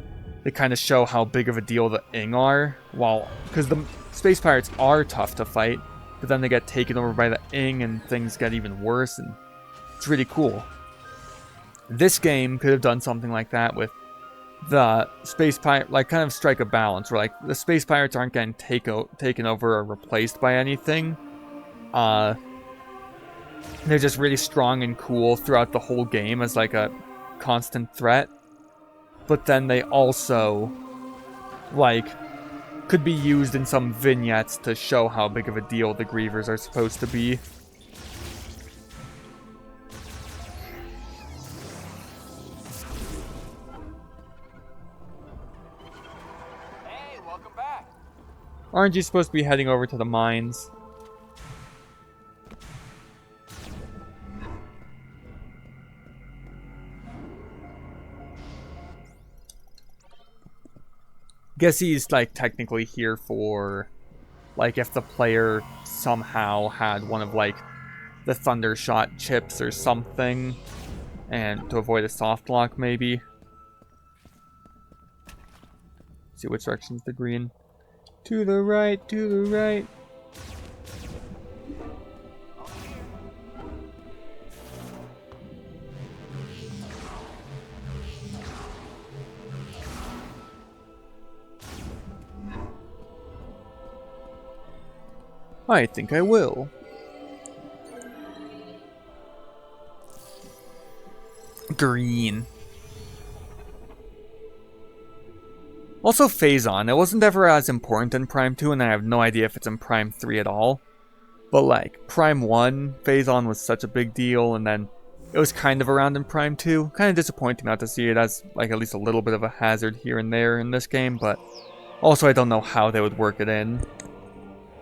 they kind of show how big of a deal the Ing are, because the space pirates are tough to fight, but then they get taken over by the Ing and things get even worse, and it's really cool. This game could have done something like that with the space pirate, like kind of strike a balance where like the space pirates aren't getting taken over or replaced by anything. They're just really strong and cool throughout the whole game as like a constant threat. But then they also like could be used in some vignettes to show how big of a deal the grievers are supposed to be. Aren't you supposed to be heading over to the mines? Guess he's like technically here for like if the player somehow had one of like the thunder shot chips or something, and to avoid a soft lock maybe. See which direction's the green. To the right, to the right. I think I will. Green. Also, Phazon. It wasn't ever as important in Prime 2, and I have no idea if it's in Prime 3 at all. But, like, Prime 1, Phazon was such a big deal, and then it was kind of around in Prime 2. Kind of disappointing not to see it as, like, at least a little bit of a hazard here and there in this game, but also I don't know how they would work it in.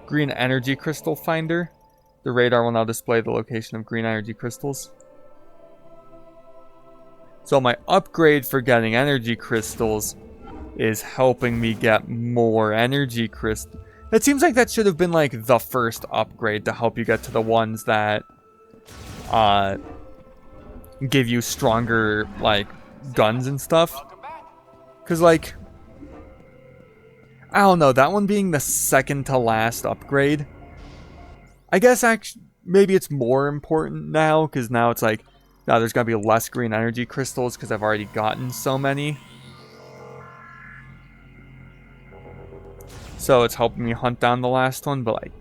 Green Energy Crystal Finder. The radar will now display the location of green energy crystals. So my upgrade for getting energy crystals is helping me get more energy crystals. It seems like that should have been like the first upgrade to help you get to the ones that give you stronger like guns and stuff. Cause like, I don't know, that one being the second to last upgrade, I guess actually maybe it's more important now, because now it's like, now there's gonna be less green energy crystals because I've already gotten so many. So it's helping me hunt down the last one, but like,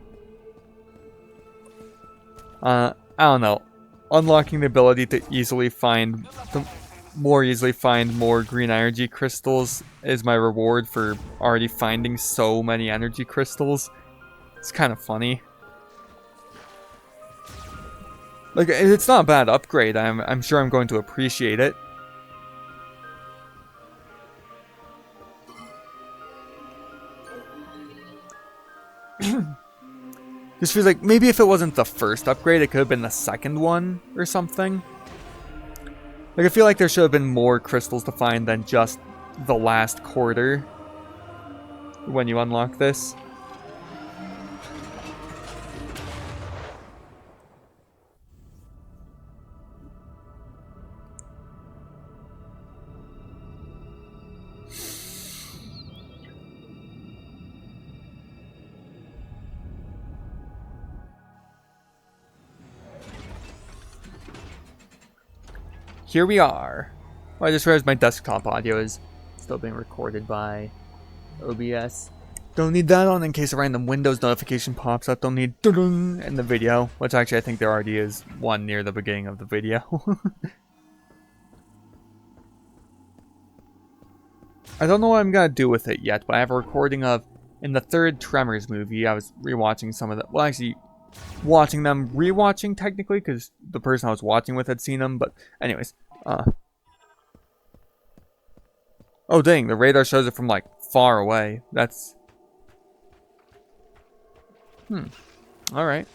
I don't know. Unlocking the ability to more easily find more green energy crystals is my reward for already finding so many energy crystals. It's kind of funny. Like, it's not a bad upgrade. I'm sure I'm going to appreciate it. Just feels like maybe if it wasn't the first upgrade, it could have been the second one or something. Like, I feel like there should have been more crystals to find than just the last quarter when you unlock this. Here we are. Oh, I just realized my desktop audio is still being recorded by OBS. Don't need that on in case a random Windows notification pops up. Don't need dun in the video, which actually I think there already is one near the beginning of the video. I don't know what I'm gonna do with it yet, but I have a recording of, in the third Tremors movie, I was rewatching some of the, well, actually, watching them, rewatching technically, because the person I was watching with had seen them, but anyways, oh dang, the radar shows it from like far away. That's alright.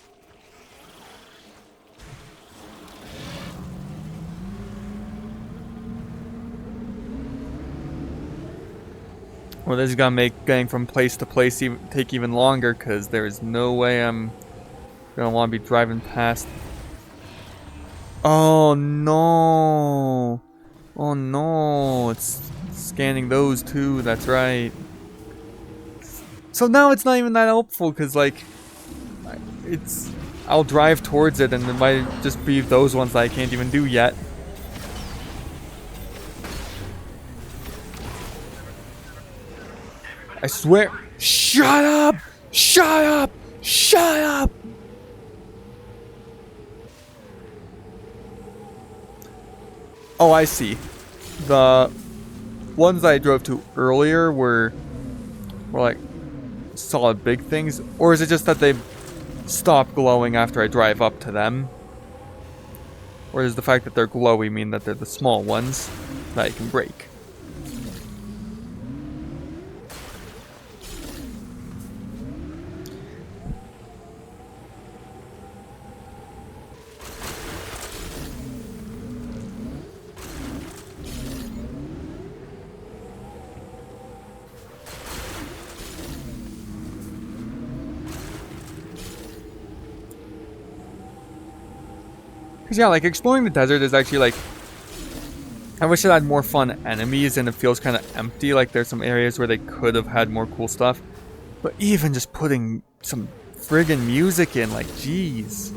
Well, this is gonna make getting from place to place take even longer, because there's no way I'm gonna want to be driving past. Oh no! Oh no! It's scanning those too. That's right. So now it's not even that helpful, because like, I'll drive towards it, and it might just be those ones that I can't even do yet. I swear. Shut up! Shut up! Shut up! Oh, I see. The ones I drove to earlier were like solid big things, or is it just that they stop glowing after I drive up to them? Or does the fact that they're glowy mean that they're the small ones that I can break? Because yeah, like, exploring the desert is actually, like, I wish it had more fun enemies, and it feels kind of empty. Like, there's some areas where they could have had more cool stuff. But even just putting some friggin' music in, like, jeez.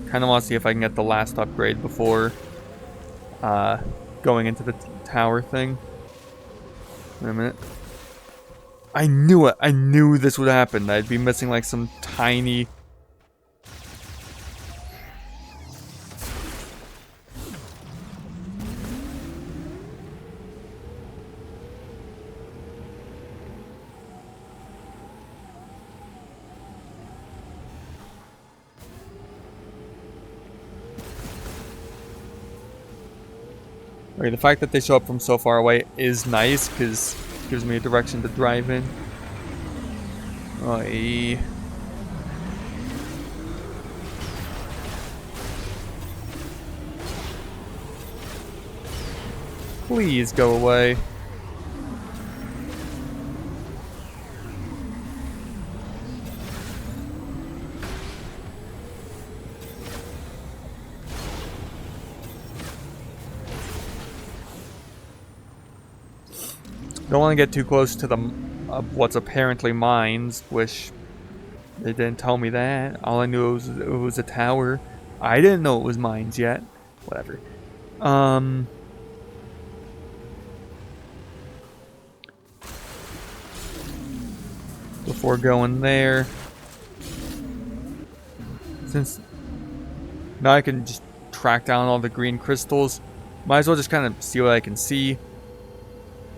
Kind of want to see if I can get the last upgrade before going into the tower thing. Wait a minute. I knew it. I knew this would happen. I'd be missing like some tiny... Okay, the fact that they show up from so far away is nice, because it gives me a direction to drive in. Oy. Please go away. Don't want to get too close to the what's apparently mines, which they didn't tell me that. All I knew it was a tower. I didn't know it was mines yet. Whatever. Before going there, since now I can just track down all the green crystals, might as well just kind of see what I can see.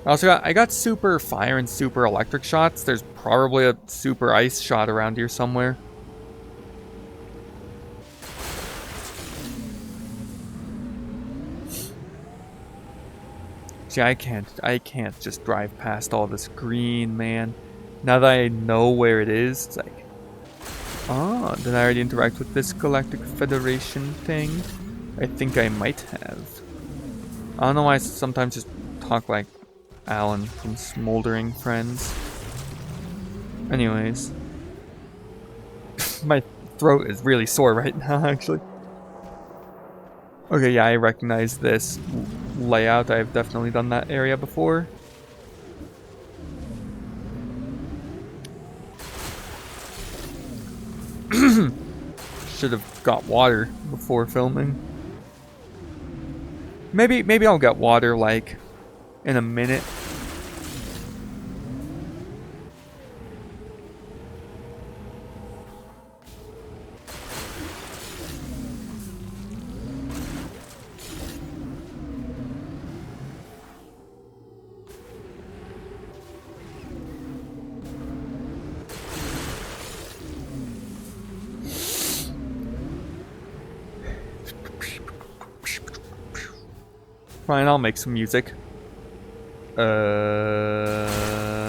I got super fire and super electric shots. There's probably a super ice shot around here somewhere. See, I can't just drive past all this green, man. Now that I know where it is, it's like, oh, did I already interact with this Galactic Federation thing? I think I might have. I don't know why I sometimes just talk like Alan from Smoldering Friends. Anyways. My throat is really sore right now, actually. Okay, yeah, I recognize this layout. I've definitely done that area before. Should have got water before filming. Maybe I'll get water like in a minute. Fine, I'll make some music. Yeah,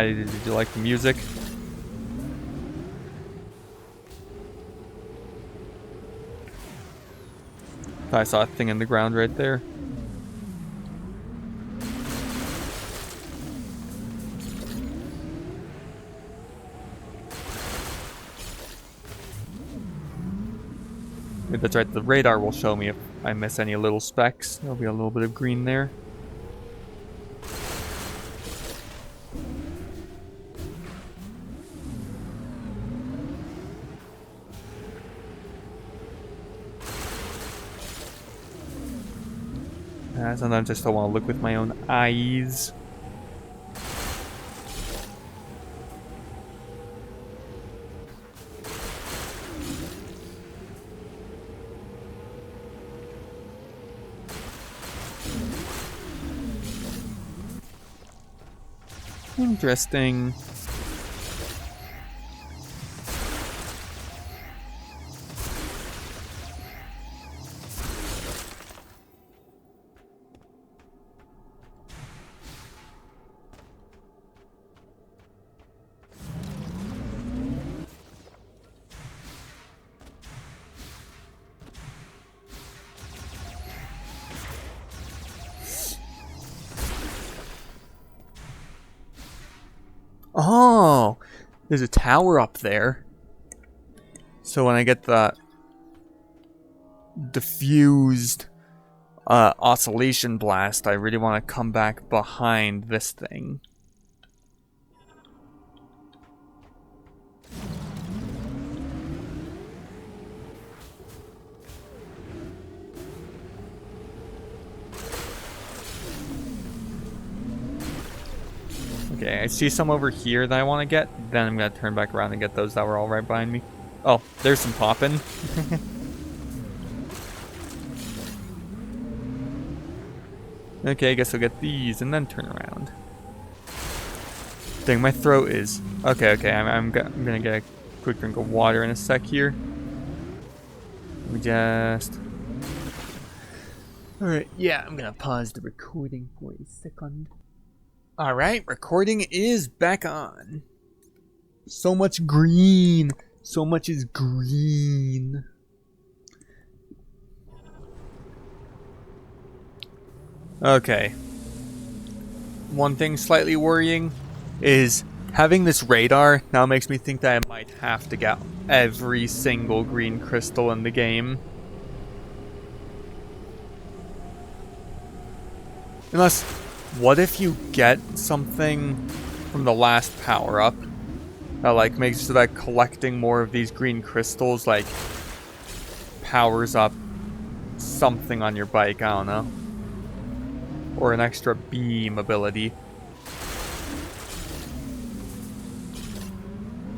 did you like the music? I saw a thing in the ground right there. That's right, the radar will show me if I miss any little specks. There'll be a little bit of green there. Sometimes I still want to look with my own eyes. Interesting. Oh, there's a tower up there. So when I get the diffused oscillation blast, I really want to come back behind this thing. Okay, I see some over here that I want to get. Then I'm going to turn back around and get those that were all right behind me. Oh, there's some popping. Okay, I guess I'll get these and then turn around. Dang, my throat is... Okay, I'm going to get a quick drink of water in a sec here. Let me just... Alright, yeah, I'm going to pause the recording for a second. Alright, recording is back on. So much green. So much is green. Okay. One thing slightly worrying is having this radar now makes me think that I might have to get every single green crystal in the game. Unless... what if you get something from the last power-up that, like, makes so that collecting more of these green crystals, like, powers up something on your bike, I don't know. Or an extra beam ability.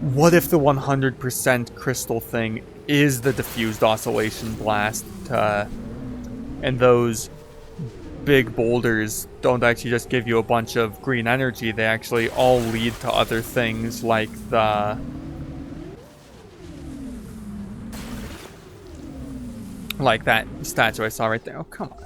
What if the 100% crystal thing is the diffused oscillation blast, and those big boulders don't actually just give you a bunch of green energy, they actually all lead to other things like the Like that statue I saw right there. Oh, come on.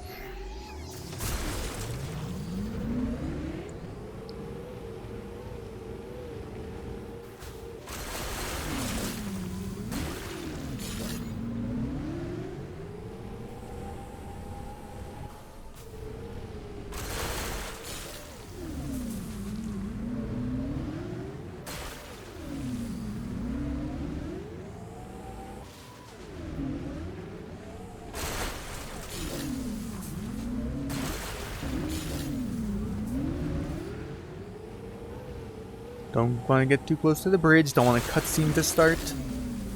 Don't want to get too close to the bridge. Don't want a cutscene to start.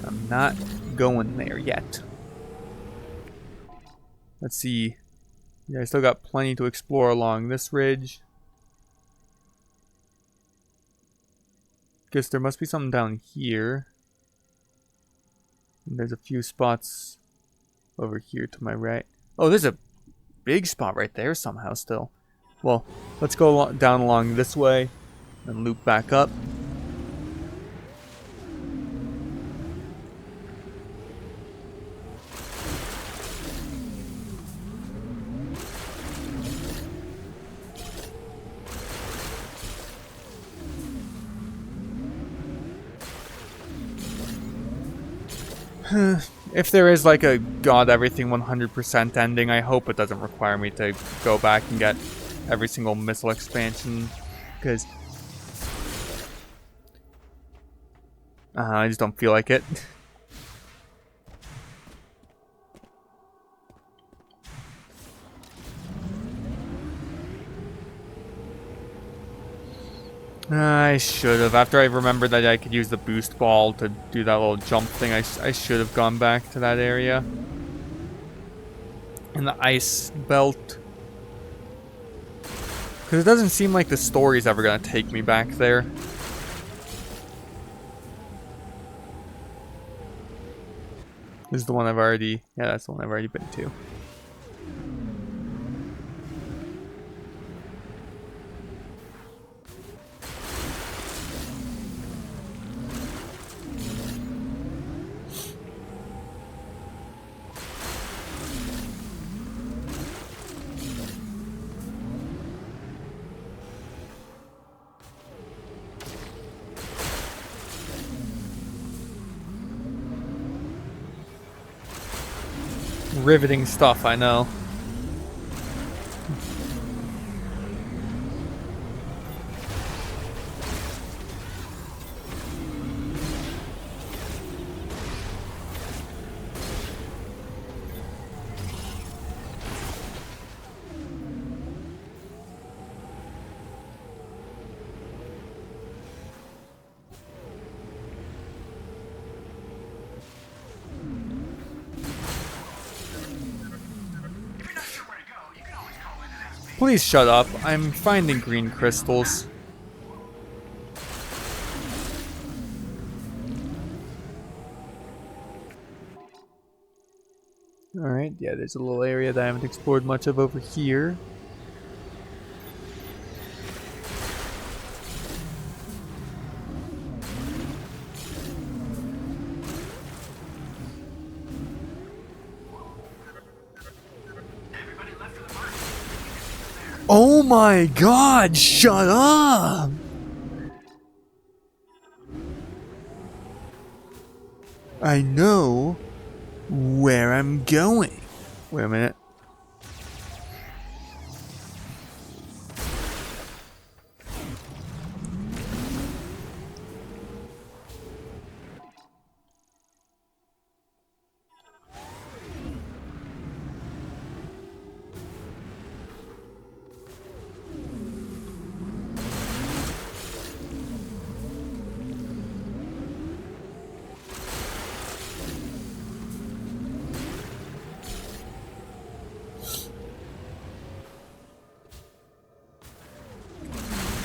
I'm not going there yet. Let's see. Yeah, I still got plenty to explore along this ridge. Guess there must be something down here. And there's a few spots over here to my right. Oh, there's a big spot right there somehow still. Well, let's go down along this way and loop back up. If there is like a God everything 100% ending, I hope it doesn't require me to go back and get every single missile expansion, because I just don't feel like it. I should have. After I remembered that I could use the boost ball to do that little jump thing, I should have gone back to that area. And the ice belt. Because it doesn't seem like the story's ever going to take me back there. This is the one I've already... Yeah, that's the one I've already been to. Riveting stuff, I know. Please shut up. I'm finding green crystals. Alright, yeah, there's a little area that I haven't explored much of over here. Oh my god, shut up! I know where I'm going. Wait a minute.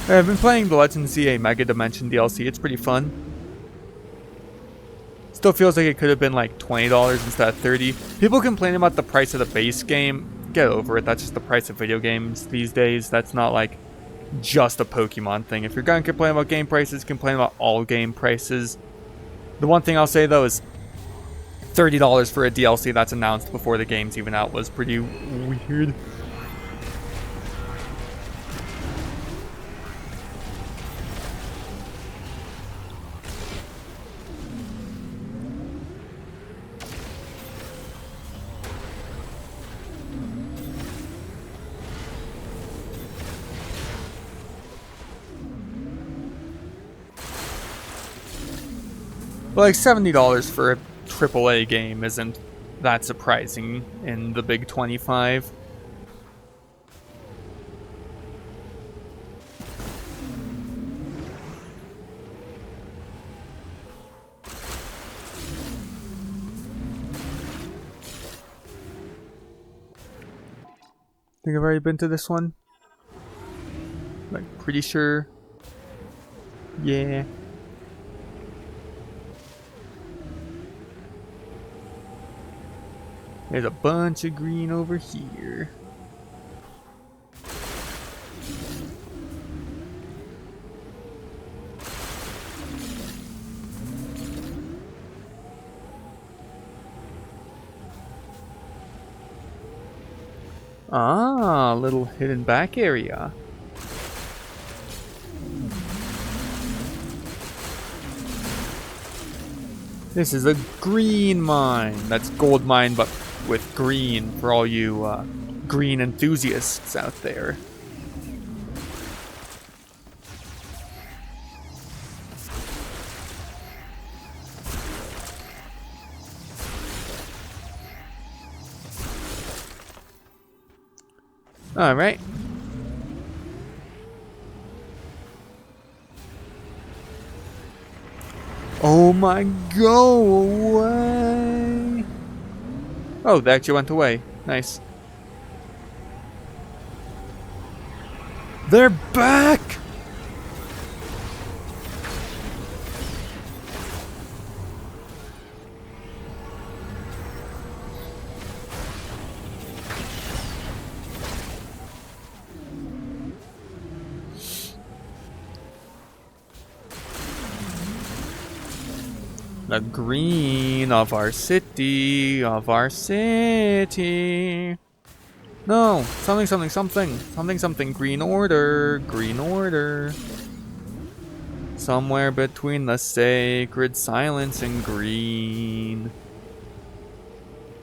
I've been playing the Let's NCA Mega Dimension DLC. It's pretty fun. Still feels like it could have been like $20 instead of $30. People complain about the price of the base game. Get over it. That's just the price of video games these days. That's not like just a Pokemon thing. If you're going to complain about game prices, complain about all game prices. The one thing I'll say though is $30 for a DLC that's announced before the game's even out was pretty weird. But like $70 for a AAA game isn't that surprising in the big 25. Think I've already been to this one? Like, pretty sure. Yeah. There's a bunch of green over here. Ah, little hidden back area. This is a green mine. That's gold mine, but with green for all you green enthusiasts out there. All right. Oh my, go away. Oh, they actually went away. Nice. They're back! The green of our city, No, something, green order. Somewhere between the sacred silence and green.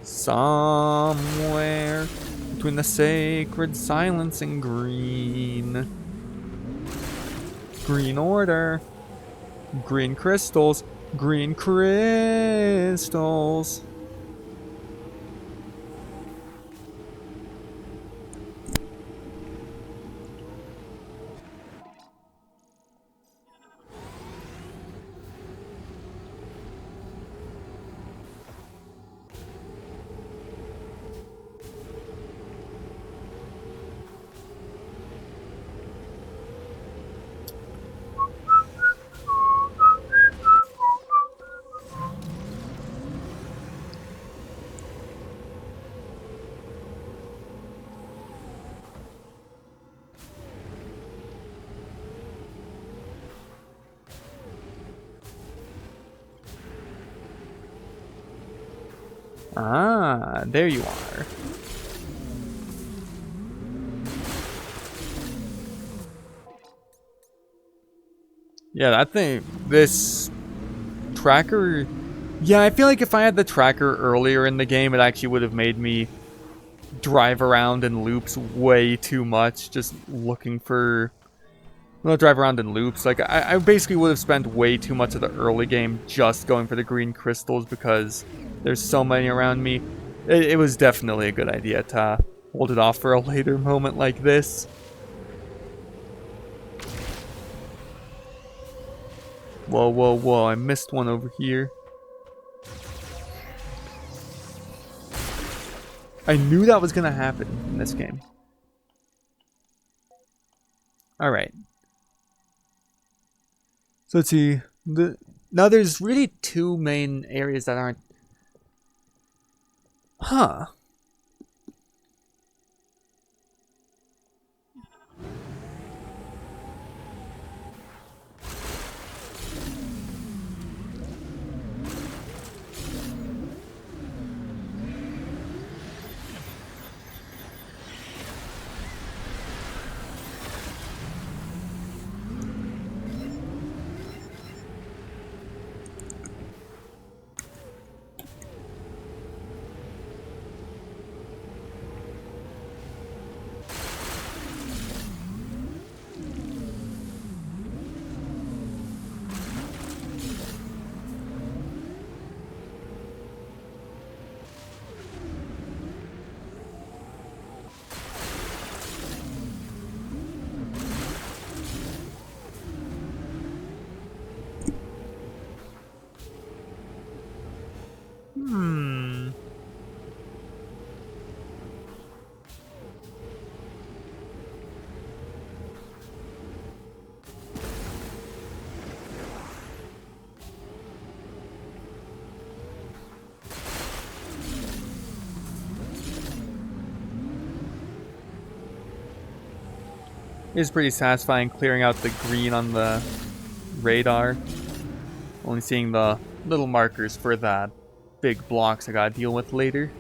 Somewhere between the sacred silence and green. Green order. Green crystals. Green crystals. Ah, there you are. Yeah, I think this tracker... Yeah, I feel like if I had the tracker earlier in the game, it actually would have made me drive around in loops way too much, just looking for... Well, drive around in loops. Like, I basically would have spent way too much of the early game just going for the green crystals because there's so many around me. It was definitely a good idea to hold it off for a later moment like this. Whoa, whoa, whoa, I missed one over here. I knew that was gonna happen in this game. Alright. So let's see. Now there's really two main areas that aren't... Huh. It is pretty satisfying clearing out the green on the radar. Only seeing the little markers for the big blocks I gotta deal with later.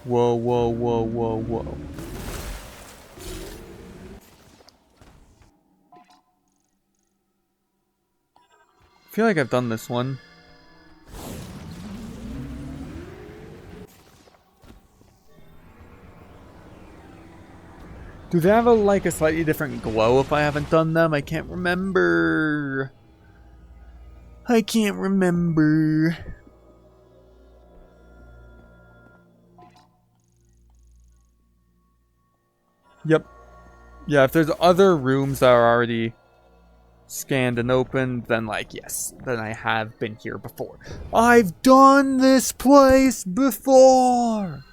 Whoa, whoa, whoa, whoa, whoa. I feel like I've done this one. Do they have like a slightly different glow if I haven't done them? I can't remember. I can't remember. Yep. Yeah, if there's other rooms that are already scanned and opened, then like, yes, then I have been here before. I've done this place before!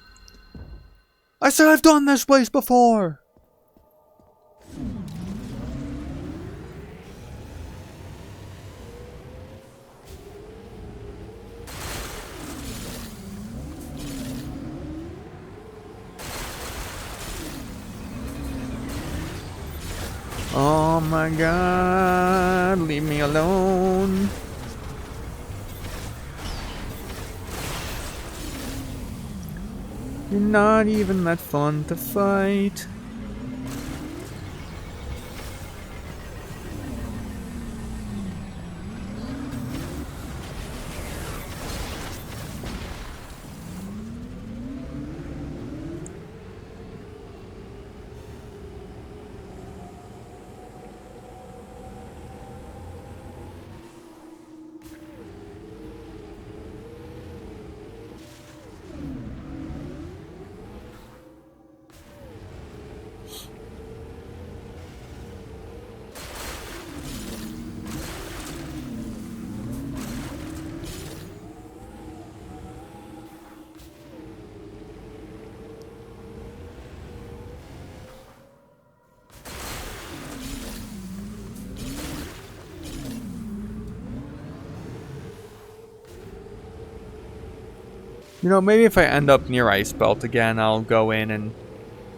I said I've done this place before! Oh my god, leave me alone. You're not even that fun to fight. You know, maybe if I end up near Ice Belt again, I'll go in and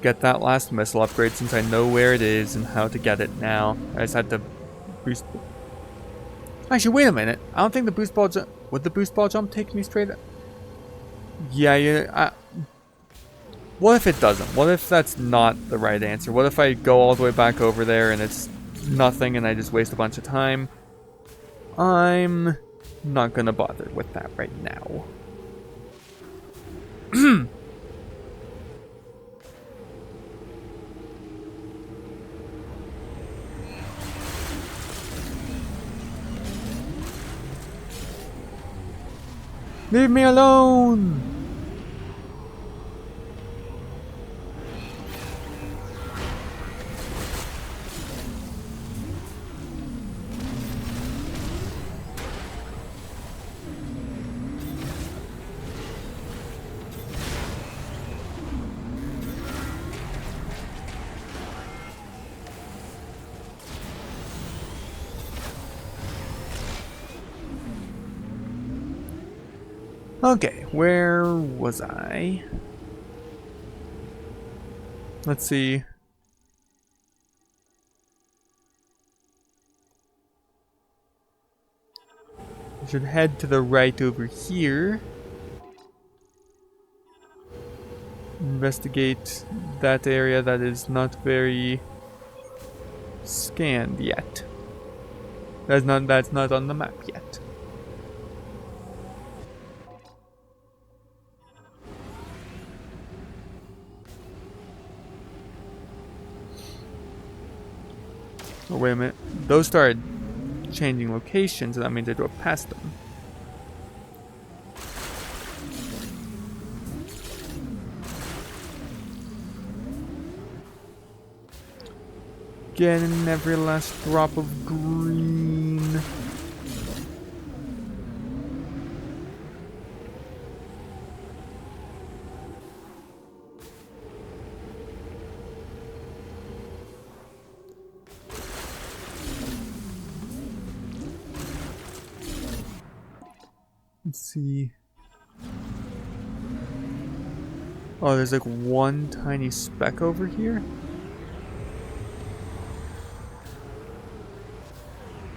get that last missile upgrade since I know where it is and how to get it now. I just had to boost... Actually, wait a minute. I don't think the boost ball jump... Would the boost ball jump take me straight up? Yeah. What if it doesn't? What if that's not the right answer? What if I go all the way back over there and it's nothing and I just waste a bunch of time? I'm not gonna bother with that right now. Leave me alone! Okay, where was I? Let's see. I should head to the right over here. Investigate that area that is not very scanned yet. That's not on the map yet. Oh, wait a minute. Those started changing locations, and that means I drove past them. Getting every last drop of green. Let's see. Oh, there's like one tiny speck over here.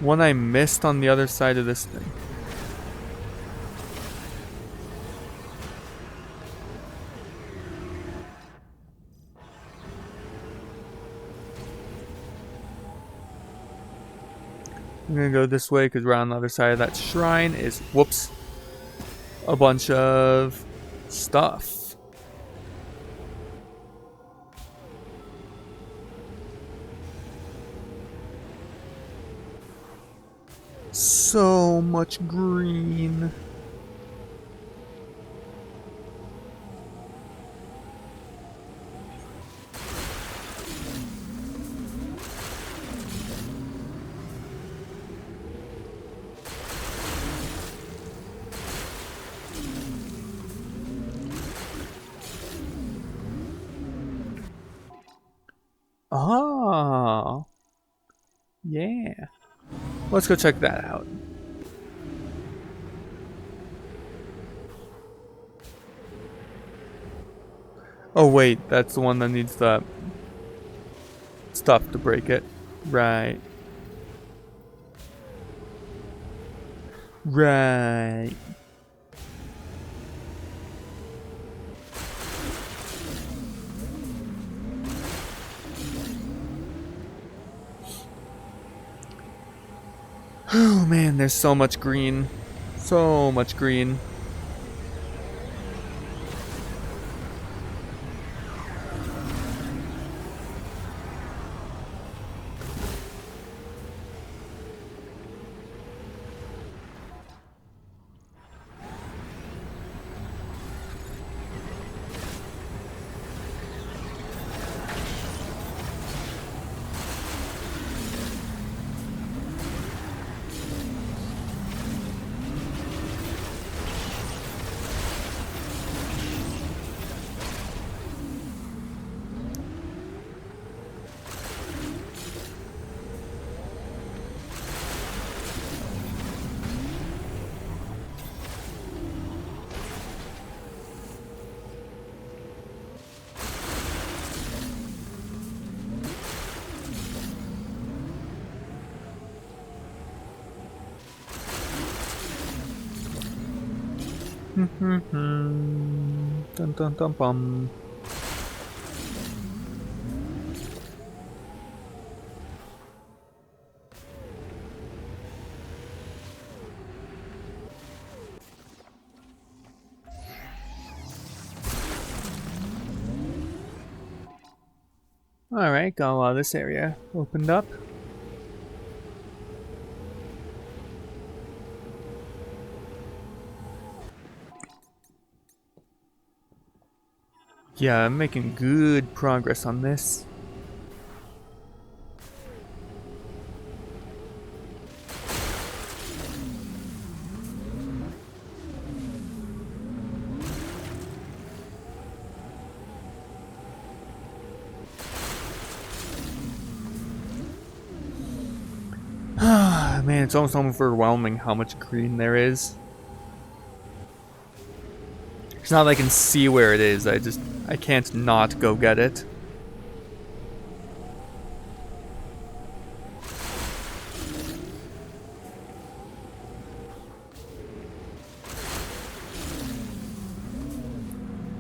One I missed on the other side of this thing. I'm gonna go this way because around the other side of that shrine is, whoops, a bunch of stuff. So much green. Oh, yeah. Let's go check that out. Oh wait, that's the one that needs the stuff to break it. Right. Right. Oh man, there's so much green. So much green. Dun dun dun bum. Alright, got a lot of this area opened up. Yeah, I'm making good progress on this. Man, it's almost overwhelming how much green there is. It's not like I can see where it is, I can't not go get it.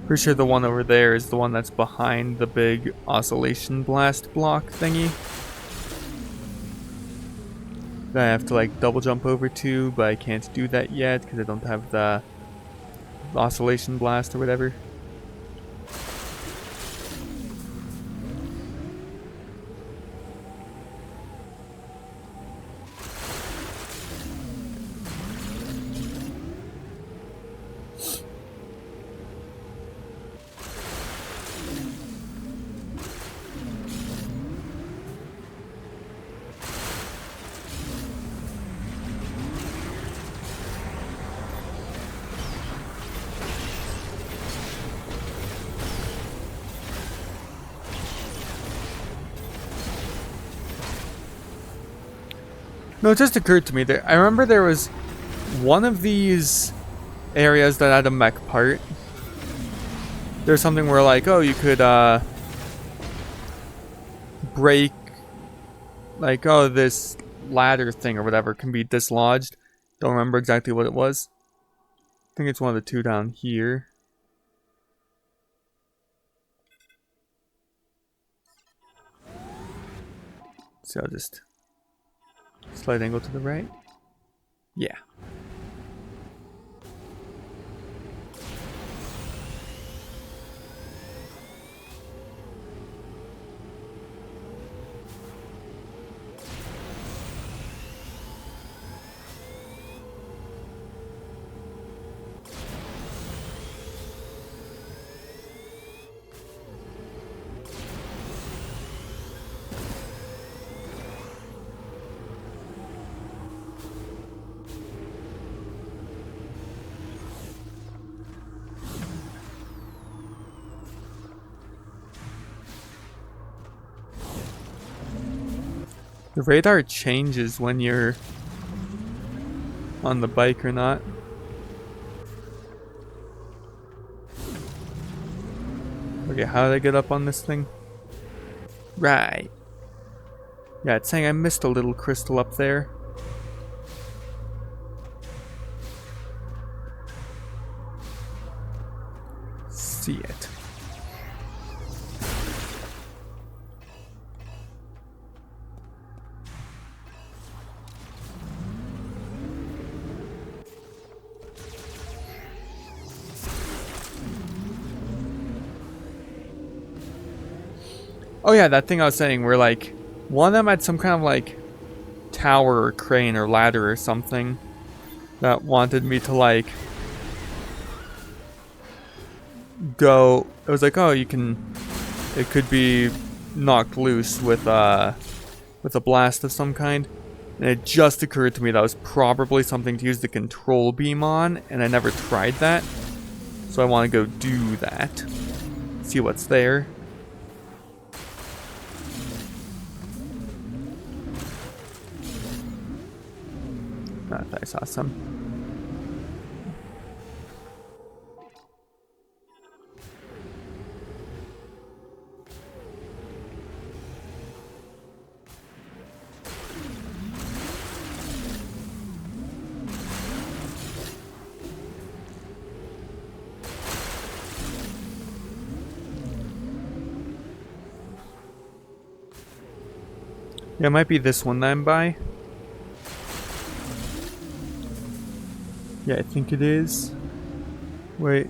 Pretty sure the one over there is the one that's behind the big oscillation blast block thingy. That I have to like double jump over to, but I can't do that yet because I don't have the oscillation blast or whatever. No, it just occurred to me that I remember there was one of these areas that had a mech part. There's something where like, oh, you could break, like, oh, this ladder thing or whatever can be dislodged. Don't remember exactly what it was. I think it's one of the two down here. So I'll just slight angle to the right. Yeah. The radar changes when you're on the bike or not. Okay, how did I get up on this thing? Right. Yeah, it's saying I missed a little crystal up there. See it. Oh yeah, that thing I was saying where like one of them had some kind of like tower or crane or ladder or something that wanted me to like go. It was like, oh, you can, it could be knocked loose with a blast of some kind. And it just occurred to me that was probably something to use the control beam on, and I never tried that. So I want to go do that. See what's there. I thought I saw some. Yeah, it might be this one that I'm by. Yeah, I think it is. Wait.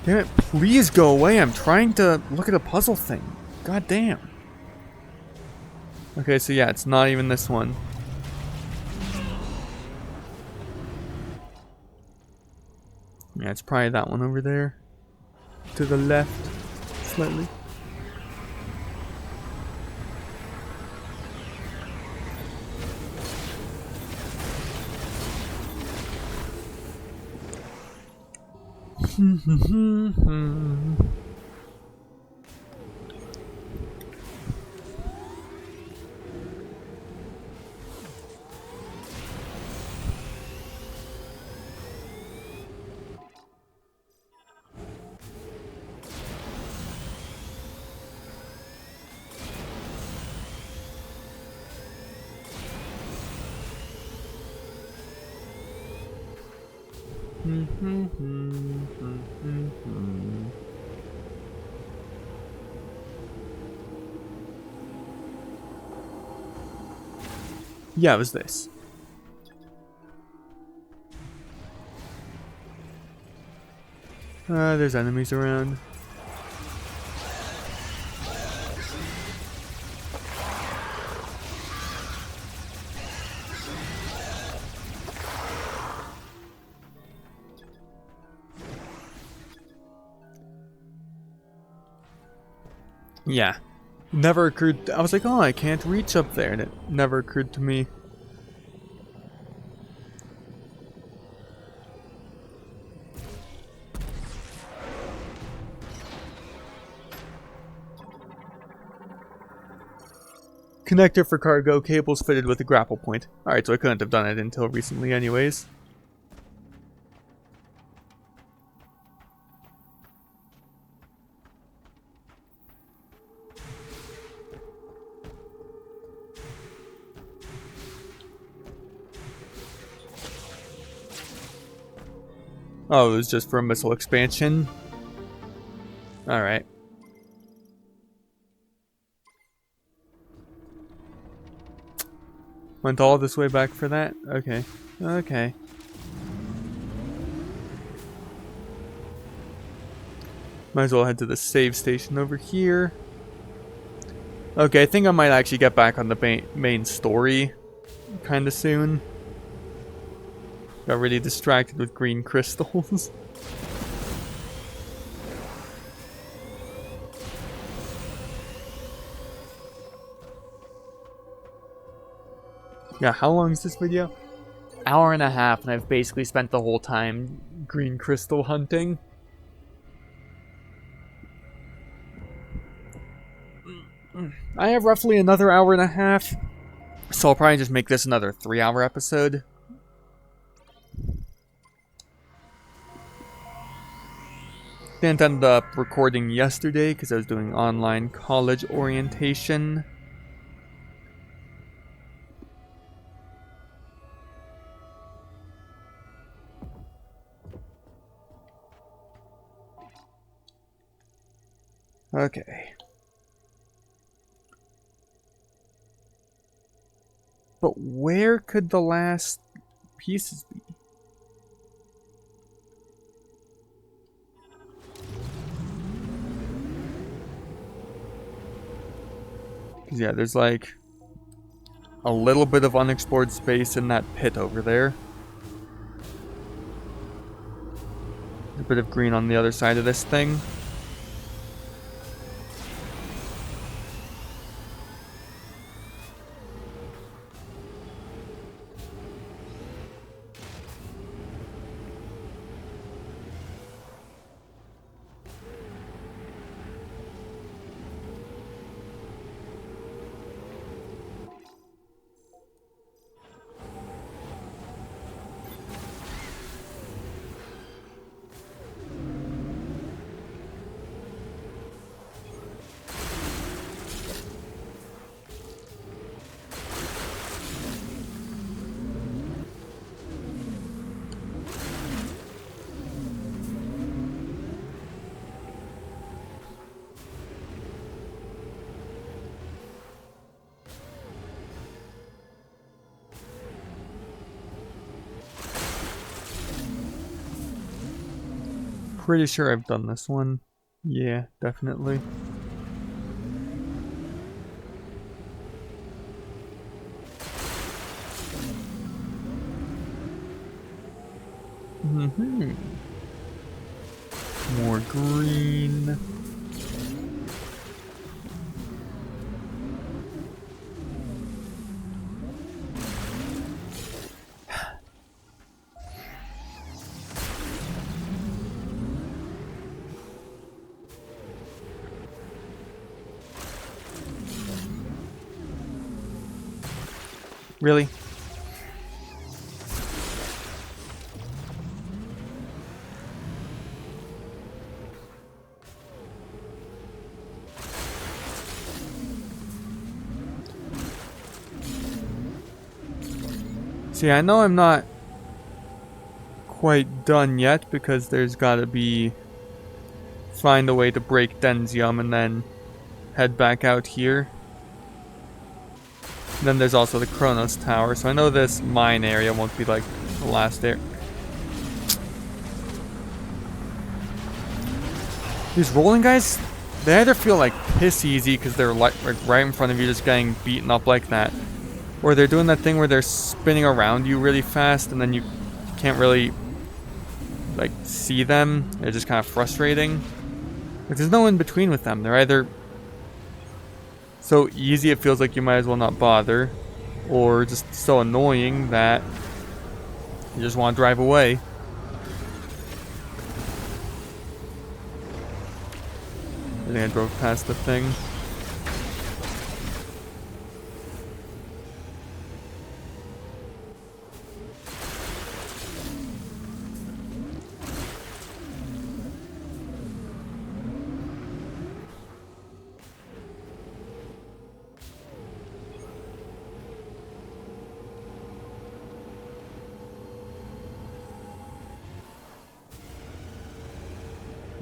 Damn it, please go away. I'm trying to look at a puzzle thing. God damn. Okay, so yeah, it's not even this one. Yeah, it's probably that one over there. To the left, slightly. Yeah, it was this. There's enemies around. Yeah. Never occurred. I was like, oh, I can't reach up there, and it never occurred to me. Connector for cargo, cables fitted with a grapple point. Alright, so I couldn't have done it until recently anyways. Oh, it was just for a missile expansion? Alright. Went all this way back for that? Okay. Okay. Might as well head to the save station over here. Okay, I think I might actually get back on the main story kinda soon. Got really distracted with green crystals. Yeah, how long is this video? Hour and a half, and I've basically spent the whole time green crystal hunting. I have roughly another hour and a half, so I'll probably just make this another 3-hour episode. Didn't end up recording yesterday because I was doing online college orientation. Okay. But where could the last pieces be? Because yeah, there's like a little bit of unexplored space in that pit over there. A bit of green on the other side of this thing. Pretty sure I've done this one. Yeah, definitely. More green. Really? See, I know I'm not quite done yet because there's gotta be... find a way to break Denzium and then head back out here. Then there's also the Kronos Tower, so I know this mine area won't be like the last area. These rolling guys, they either feel like piss easy because they're like right in front of you just getting beaten up like that, or they're doing that thing where they're spinning around you really fast and then you can't really like see them. They're just kind of frustrating. Like, there's no in between with them. They're either so easy it feels like you might as well not bother, or just so annoying that you just want to drive away. I think I drove past the thing.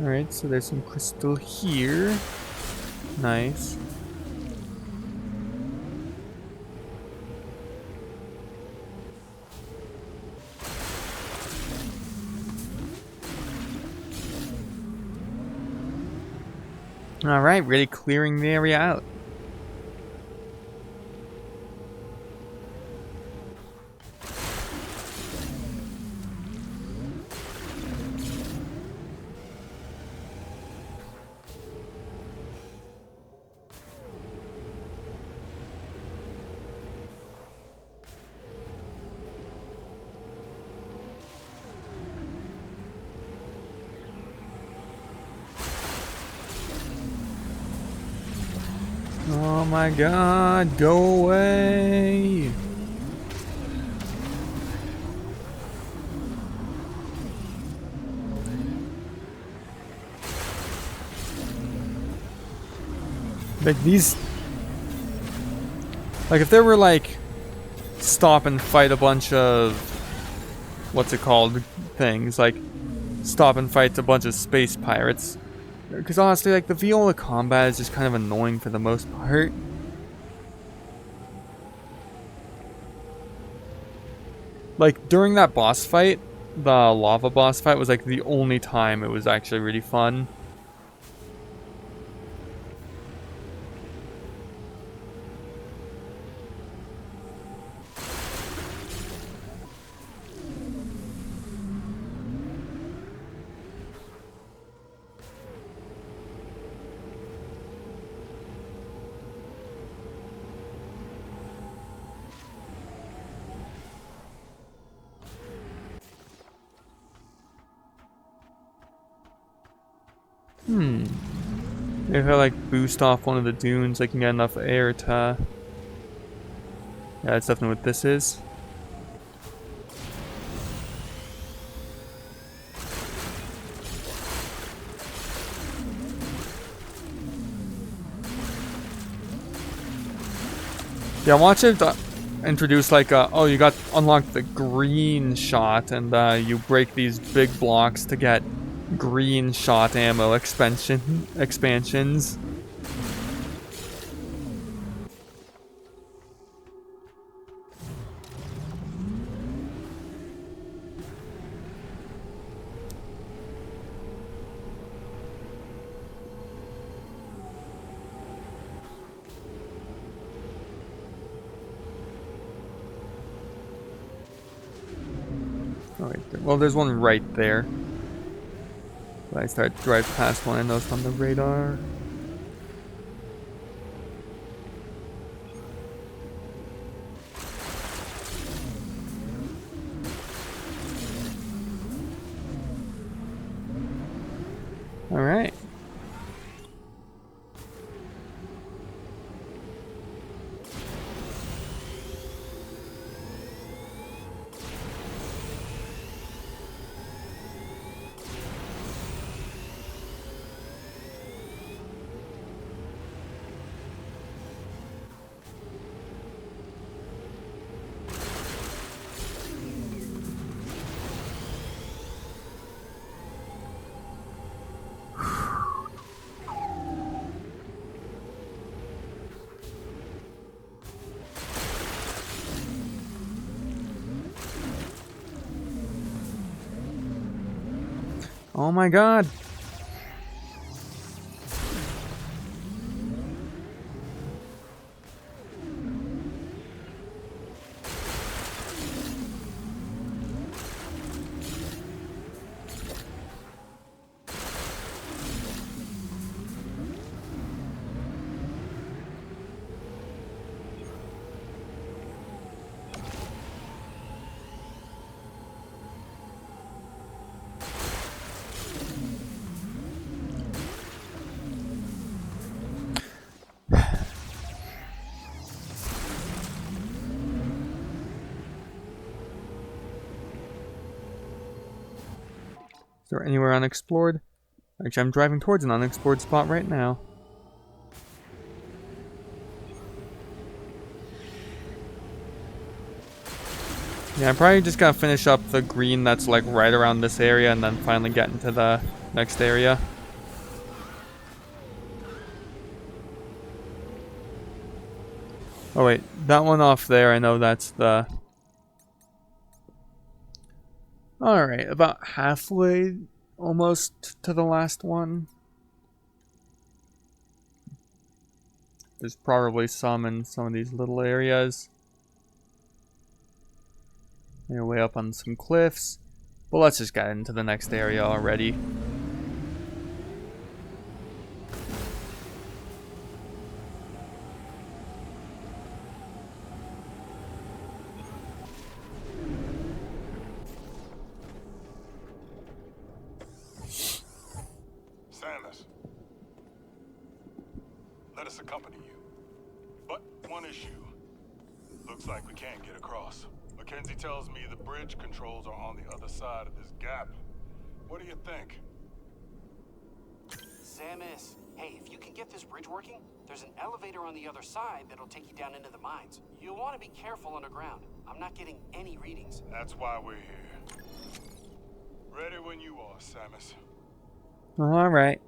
Alright, so there's some crystal here. Nice. Alright, really clearing the area out. Oh my god, go away! Like these... Like if there were like... Stop and fight a bunch of... What's it called? Things, like... Stop and fight a bunch of space pirates. Because honestly, like, the Viola combat is just kind of annoying for the most part. Like, during that boss fight, the lava boss fight was like the only time it was actually really fun. If I like boost off one of the dunes, I can get enough air to... Yeah, that's definitely what this is. Yeah, watch it introduce like oh, you got unlocked the green shot, and you break these big blocks to get green shot ammo expansions. Alright, well there's one right there. I start to drive past one I noticed on the radar. Alright. Oh my god. anywhere unexplored? Actually, I'm driving towards an unexplored spot right now. Yeah, I'm probably just gonna finish up the green that's like right around this area and then finally get into the next area. Oh wait, that one off there, I know that's the... Alright, about halfway almost to the last one. There's probably some in some of these little areas. They're way up on some cliffs. But let's just get into the next area already. Samus, let us accompany you. But one issue. Looks like we can't get across. Mackenzie tells me the bridge controls are on the other side of this gap. What do you think? Samus, hey, if you can get this bridge working, there's an elevator on the other side that'll take you down into the mines. You'll want to be careful underground. I'm not getting any readings. That's why we're here. Ready when you are, Samus. Alright.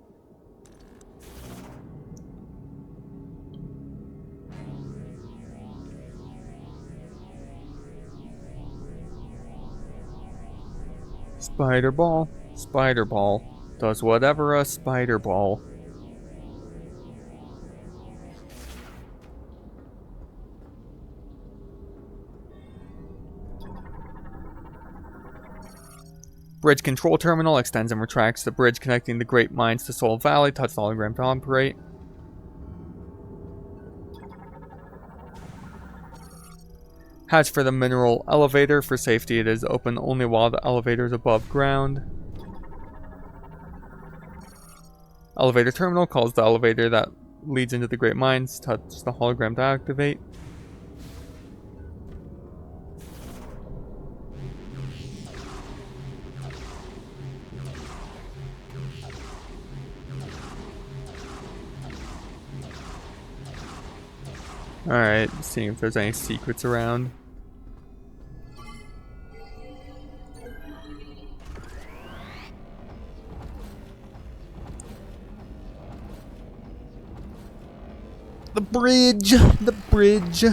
Spider ball. Spider ball. Does whatever a spider ball. Bridge control terminal extends and retracts the bridge connecting the Great Mines to Soul Valley. Touch the hologram to operate. Hatch for the mineral elevator. For safety, it is open only while the elevator is above ground. Elevator terminal calls the elevator that leads into the Great Mines. Touch the hologram to activate. Alright, seeing if there's any secrets around. The bridge! The bridge!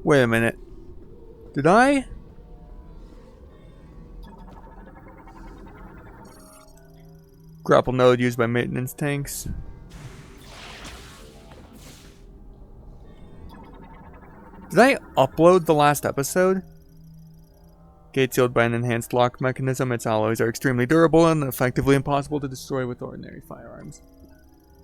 Wait a minute. Did I? Grapple node used by maintenance tanks. Did I upload the last episode? Gate sealed by an enhanced lock mechanism. Its alloys are extremely durable and effectively impossible to destroy with ordinary firearms.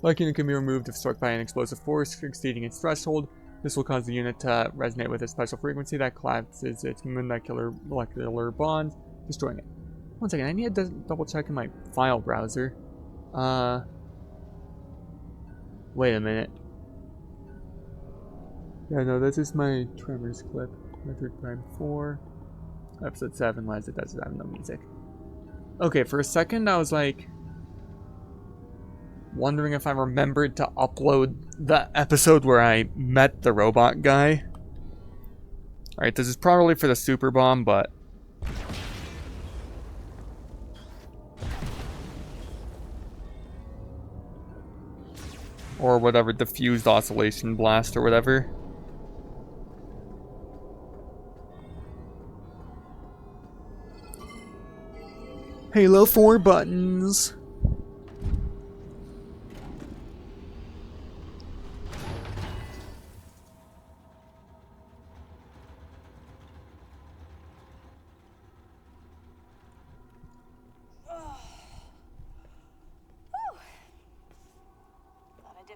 Lock unit can be removed if struck by an explosive force exceeding its threshold. This will cause the unit to resonate with a special frequency that collapses its molecular bonds, destroying it. One second, I need to double check in my file browser. Wait a minute. Yeah, no, this is my Tremors clip. Metroid Prime 4. Episode 7, why is it does it have no music? Okay, for a second I was like... wondering if I remembered to upload the episode where I met the robot guy. Alright, this is probably for the super bomb, but... or whatever, diffused oscillation blast or whatever. Halo 4 buttons.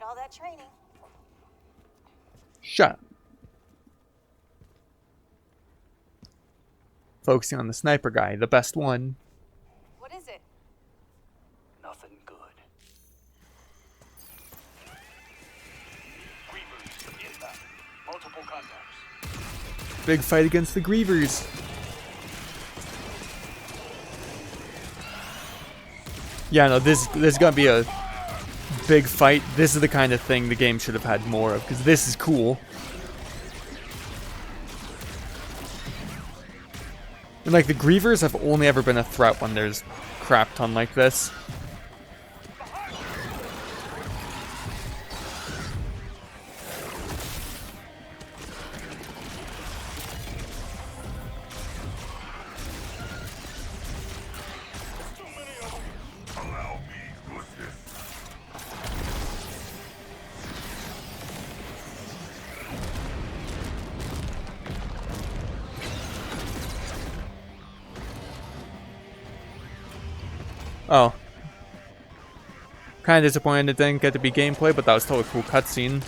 All that training. Shut up. focusing on the sniper guy, the best one. What is it? Nothing good. Grievers inbound. Multiple contacts. Big fight against the Grievers. Yeah, no, this is gonna be a big fight. This is the kind of thing the game should have had more of, because this is cool. And like, the Grievers have only ever been a threat when there's crap ton like this. Oh. Kinda disappointed it didn't get to be gameplay, but that was still a cool cutscene.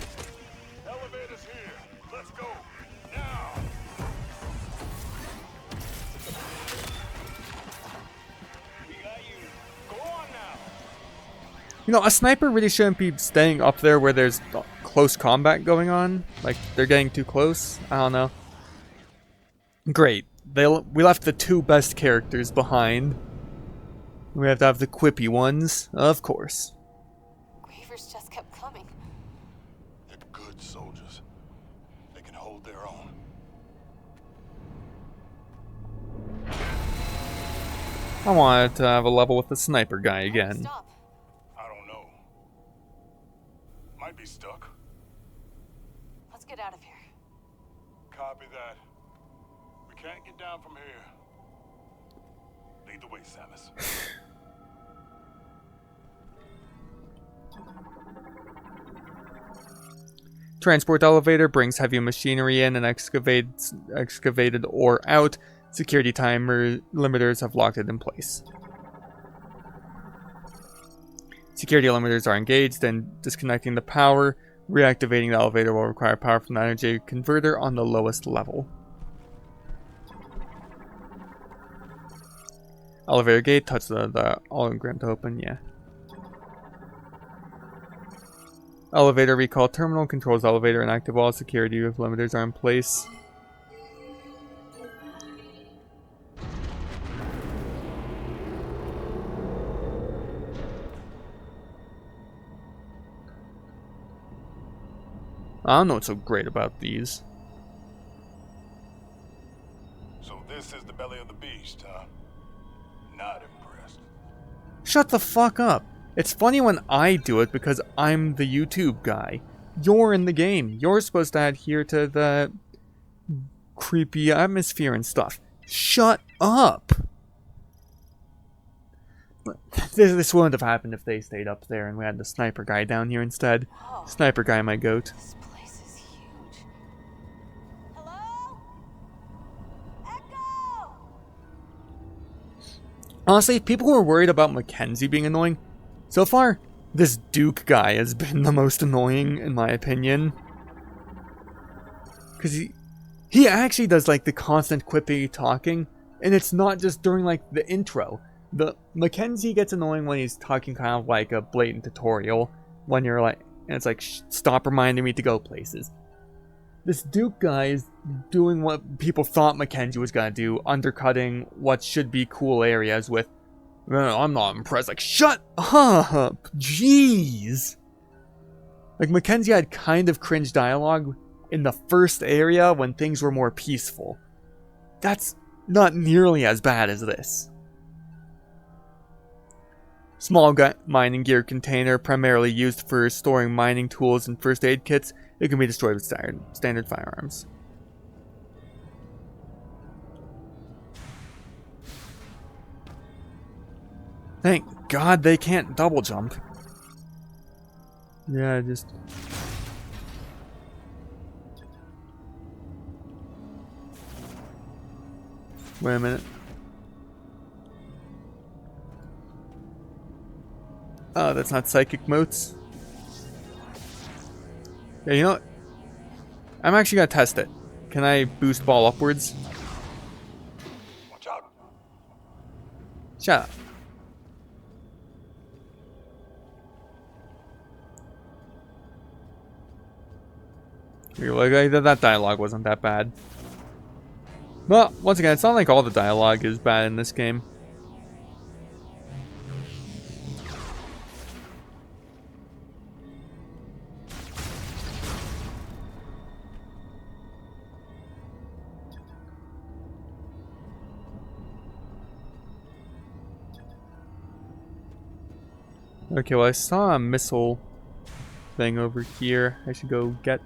Elevator's here. Let's go. Now. We got you. Go on now. You know, a sniper really shouldn't be staying up there where there's close combat going on. Like, they're getting too close. I don't know. Great. We left the two best characters behind. We have to have the quippy ones, of course. Grievers just kept coming. They're good soldiers. They can hold their own. I wanted to have a level with the sniper guy again. Stop. I don't know. Might be stuck. Let's get out of here. Copy that. We can't get down from here. Lead the way, Samus. Transport elevator brings heavy machinery in and excavated ore out. Security timer limiters have locked it in place. Security limiters are engaged and disconnecting the power. Reactivating the elevator will require power from the energy converter on the lowest level. Elevator gate, touch the hologram to open, yeah. Elevator recall terminal controls elevator and active all security if limiters are in place. I don't know what's so great about these. So this is the belly of the beast, huh? Not impressed. Shut the fuck up. It's funny when I do it because I'm the YouTube guy. You're in the game. You're supposed to adhere to the creepy atmosphere and stuff. Shut up. This wouldn't have happened if they stayed up there and we had the sniper guy down here instead. Whoa. Sniper guy, my goat. This place is huge. Hello? Echo! Honestly, people who are worried about Mackenzie being annoying, so far, this Duke guy has been the most annoying, in my opinion. Because he actually does, like, the constant quippy talking, and it's not just during, like, the intro. The Mackenzie gets annoying when he's talking kind of like a blatant tutorial, when you're like, and it's like, stop reminding me to go places. This Duke guy is doing what people thought Mackenzie was gonna do, undercutting what should be cool areas with, "No, I'm not impressed." Like, shut up! Jeez! Like, Mackenzie had kind of cringe dialogue in the first area when things were more peaceful. That's not nearly as bad as this. Small mining gear container, primarily used for storing mining tools and first aid kits. It can be destroyed with standard firearms. Thank God they can't double jump. Yeah, just... Wait a minute. Oh, that's not psychic motes. Yeah, you know what? I'm actually gonna test it. Can I boost ball upwards? Shut up. You're like, that dialogue wasn't that bad. Well, once again, it's not like all the dialogue is bad in this game. Okay, well, I saw a missile thing over here. I should go get.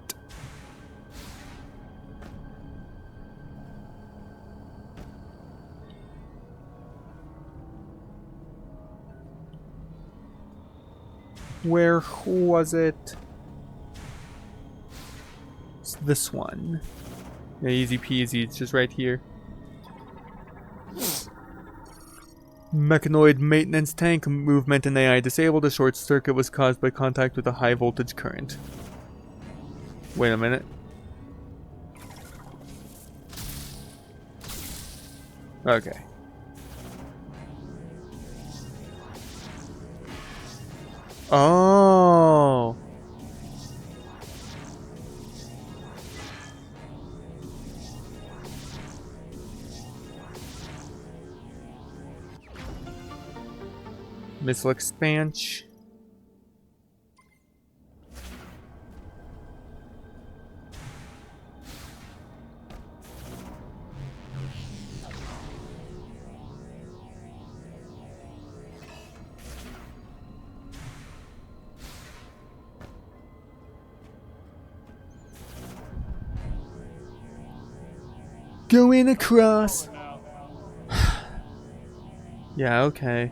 Where was it? It's this one. Yeah, easy peasy. It's just right here. Mechanoid maintenance tank movement and AI disabled. A short circuit was caused by contact with a high voltage current. Wait a minute. Okay. Oh. Missile expansion. Going across. Yeah, okay.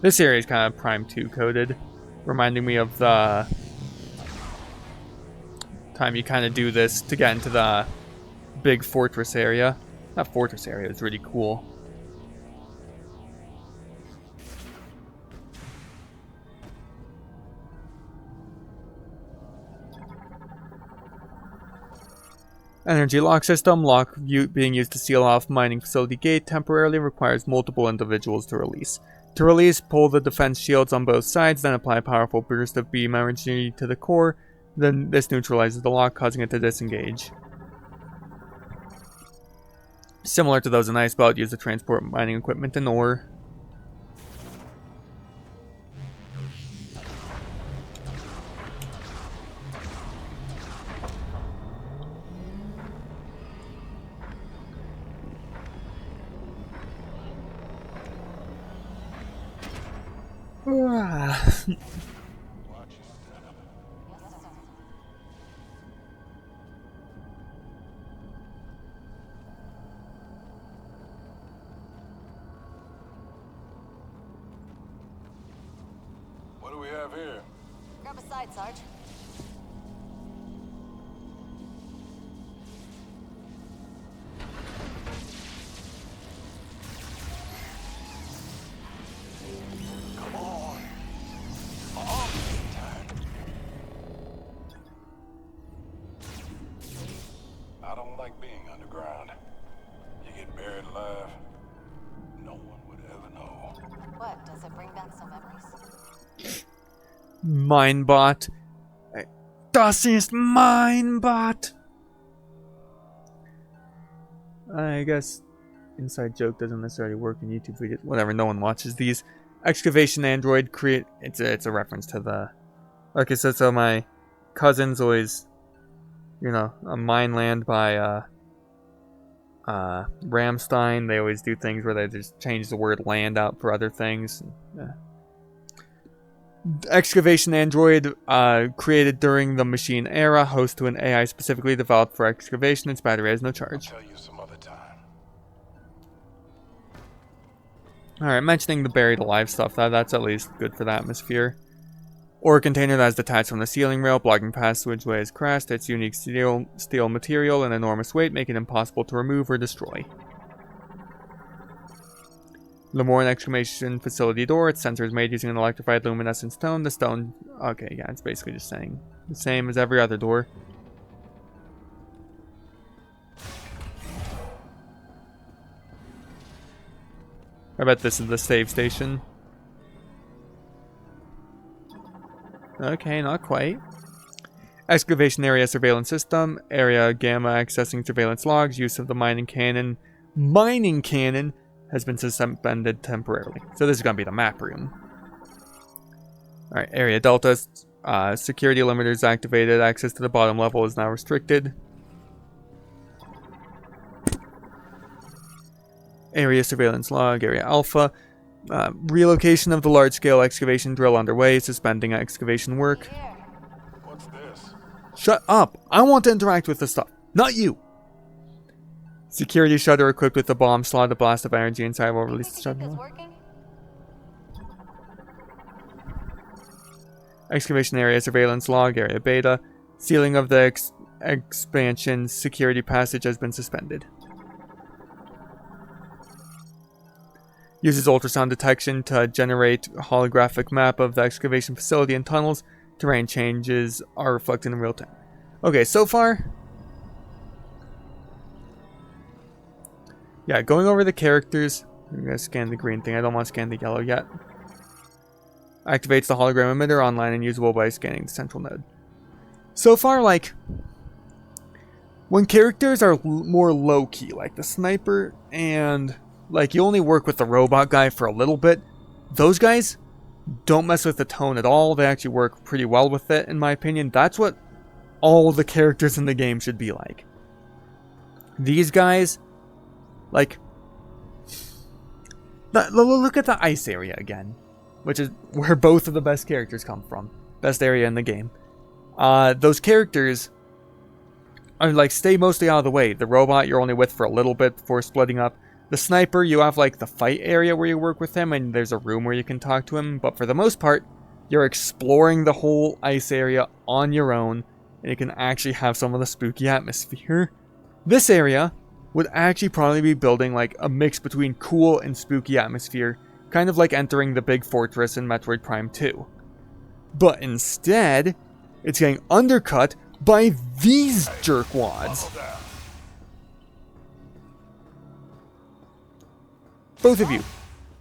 This area is kind of Prime 2 coded, reminding me of the time you kind of do this to get into the big fortress area. That fortress area is really cool. Energy lock system. Lock being used to seal off mining facility gate temporarily requires multiple individuals to release. To release, pull the defense shields on both sides, then apply a powerful burst of beam energy to the core. Then this neutralizes the lock, causing it to disengage. Similar to those in Icebelt, used to transport mining equipment and ore. What do we have here? Grab a side, Sarge. Come on. Oh, time. I don't like being underground. You get buried alive. No one would ever know. What? Does it bring back some memories? Minebot. Das ist Minebot. I guess inside joke doesn't necessarily work in YouTube videos. Whatever, no one watches these. Excavation android create. It's a reference to the. Okay, so my cousins always, you know, a mine land by Ramstein. They always do things where they just change the word land out for other things. Excavation android created during the machine era, host to an AI specifically developed for excavation. Its battery has no charge. I'll tell you some other time. Alright, mentioning the buried alive stuff, that's at least good for the atmosphere. Ore container that is detached from the ceiling rail, blocking passageway is crashed. Its unique steel material and enormous weight make it impossible to remove or destroy. Lemoran excavation facility door. Its sensor is made using an electrified luminescent stone. The stone... Okay, yeah, it's basically just saying the same as every other door. I bet this is the save station. Okay, not quite. Excavation area surveillance system. Area gamma accessing surveillance logs. Use of the mining cannon. Mining cannon has been suspended temporarily. So this is going to be the map room. Alright, area delta. Security limiters activated. Access to the bottom level is now restricted. Area surveillance log. Area alpha. Relocation of the large-scale excavation drill underway. Suspending excavation work. What's this? Shut up! I want to interact with the stuff, not you! Security shutter equipped with a bomb slot. A blast of energy inside will release the Think shutter. it's working? Excavation area surveillance log. Area beta. Sealing of the expansion security passage has been suspended. Uses ultrasound detection to generate a holographic map of the excavation facility and tunnels. Terrain changes are reflected in real time. Okay, so far... Yeah, going over the characters. I'm going to scan the green thing. I don't want to scan the yellow yet. Activates the hologram emitter online and usable by scanning the central node. So far, like... When characters are more low-key, like the sniper and... Like, you only work with the robot guy for a little bit. Those guys don't mess with the tone at all. They actually work pretty well with it, in my opinion. That's what all the characters in the game should be like. These guys, like... Look at the ice area again. Which is where both of the best characters come from. Best area in the game. Those characters are like, stay mostly out of the way. The robot you're only with for a little bit before splitting up. The sniper, you have like the fight area where you work with him and there's a room where you can talk to him. But for the most part, you're exploring the whole ice area on your own. And you can actually have some of the spooky atmosphere. This area would actually probably be building like a mix between cool and spooky atmosphere. Kind of like entering the big fortress in Metroid Prime 2. But instead, it's getting undercut by these jerkwads. Both of you.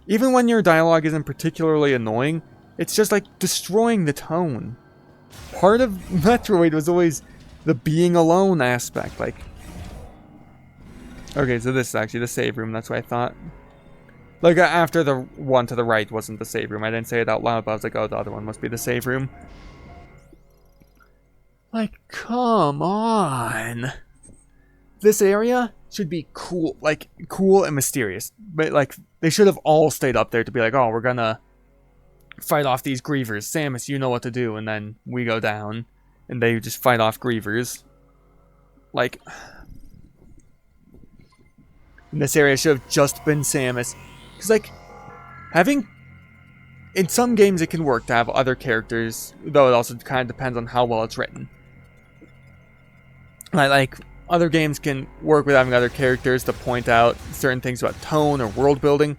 Even when your dialogue isn't particularly annoying, it's just like destroying the tone. Part of Metroid was always the being alone aspect. Like, okay, so this is actually the save room. That's what I thought. Like, after the one to the right wasn't the save room. I didn't say it out loud, but I was like, oh, the other one must be the save room. Like, come on. This area should be cool. Like, cool and mysterious. But, like, they should have all stayed up there to be like, oh, we're gonna fight off these grievers. Samus, you know what to do. And then we go down. And they just fight off grievers. Like... And this area should have just been Samus. Because, like, having... In some games it can work to have other characters, though it also kind of depends on how well it's written. Like, other games can work with having other characters to point out certain things about tone or world building.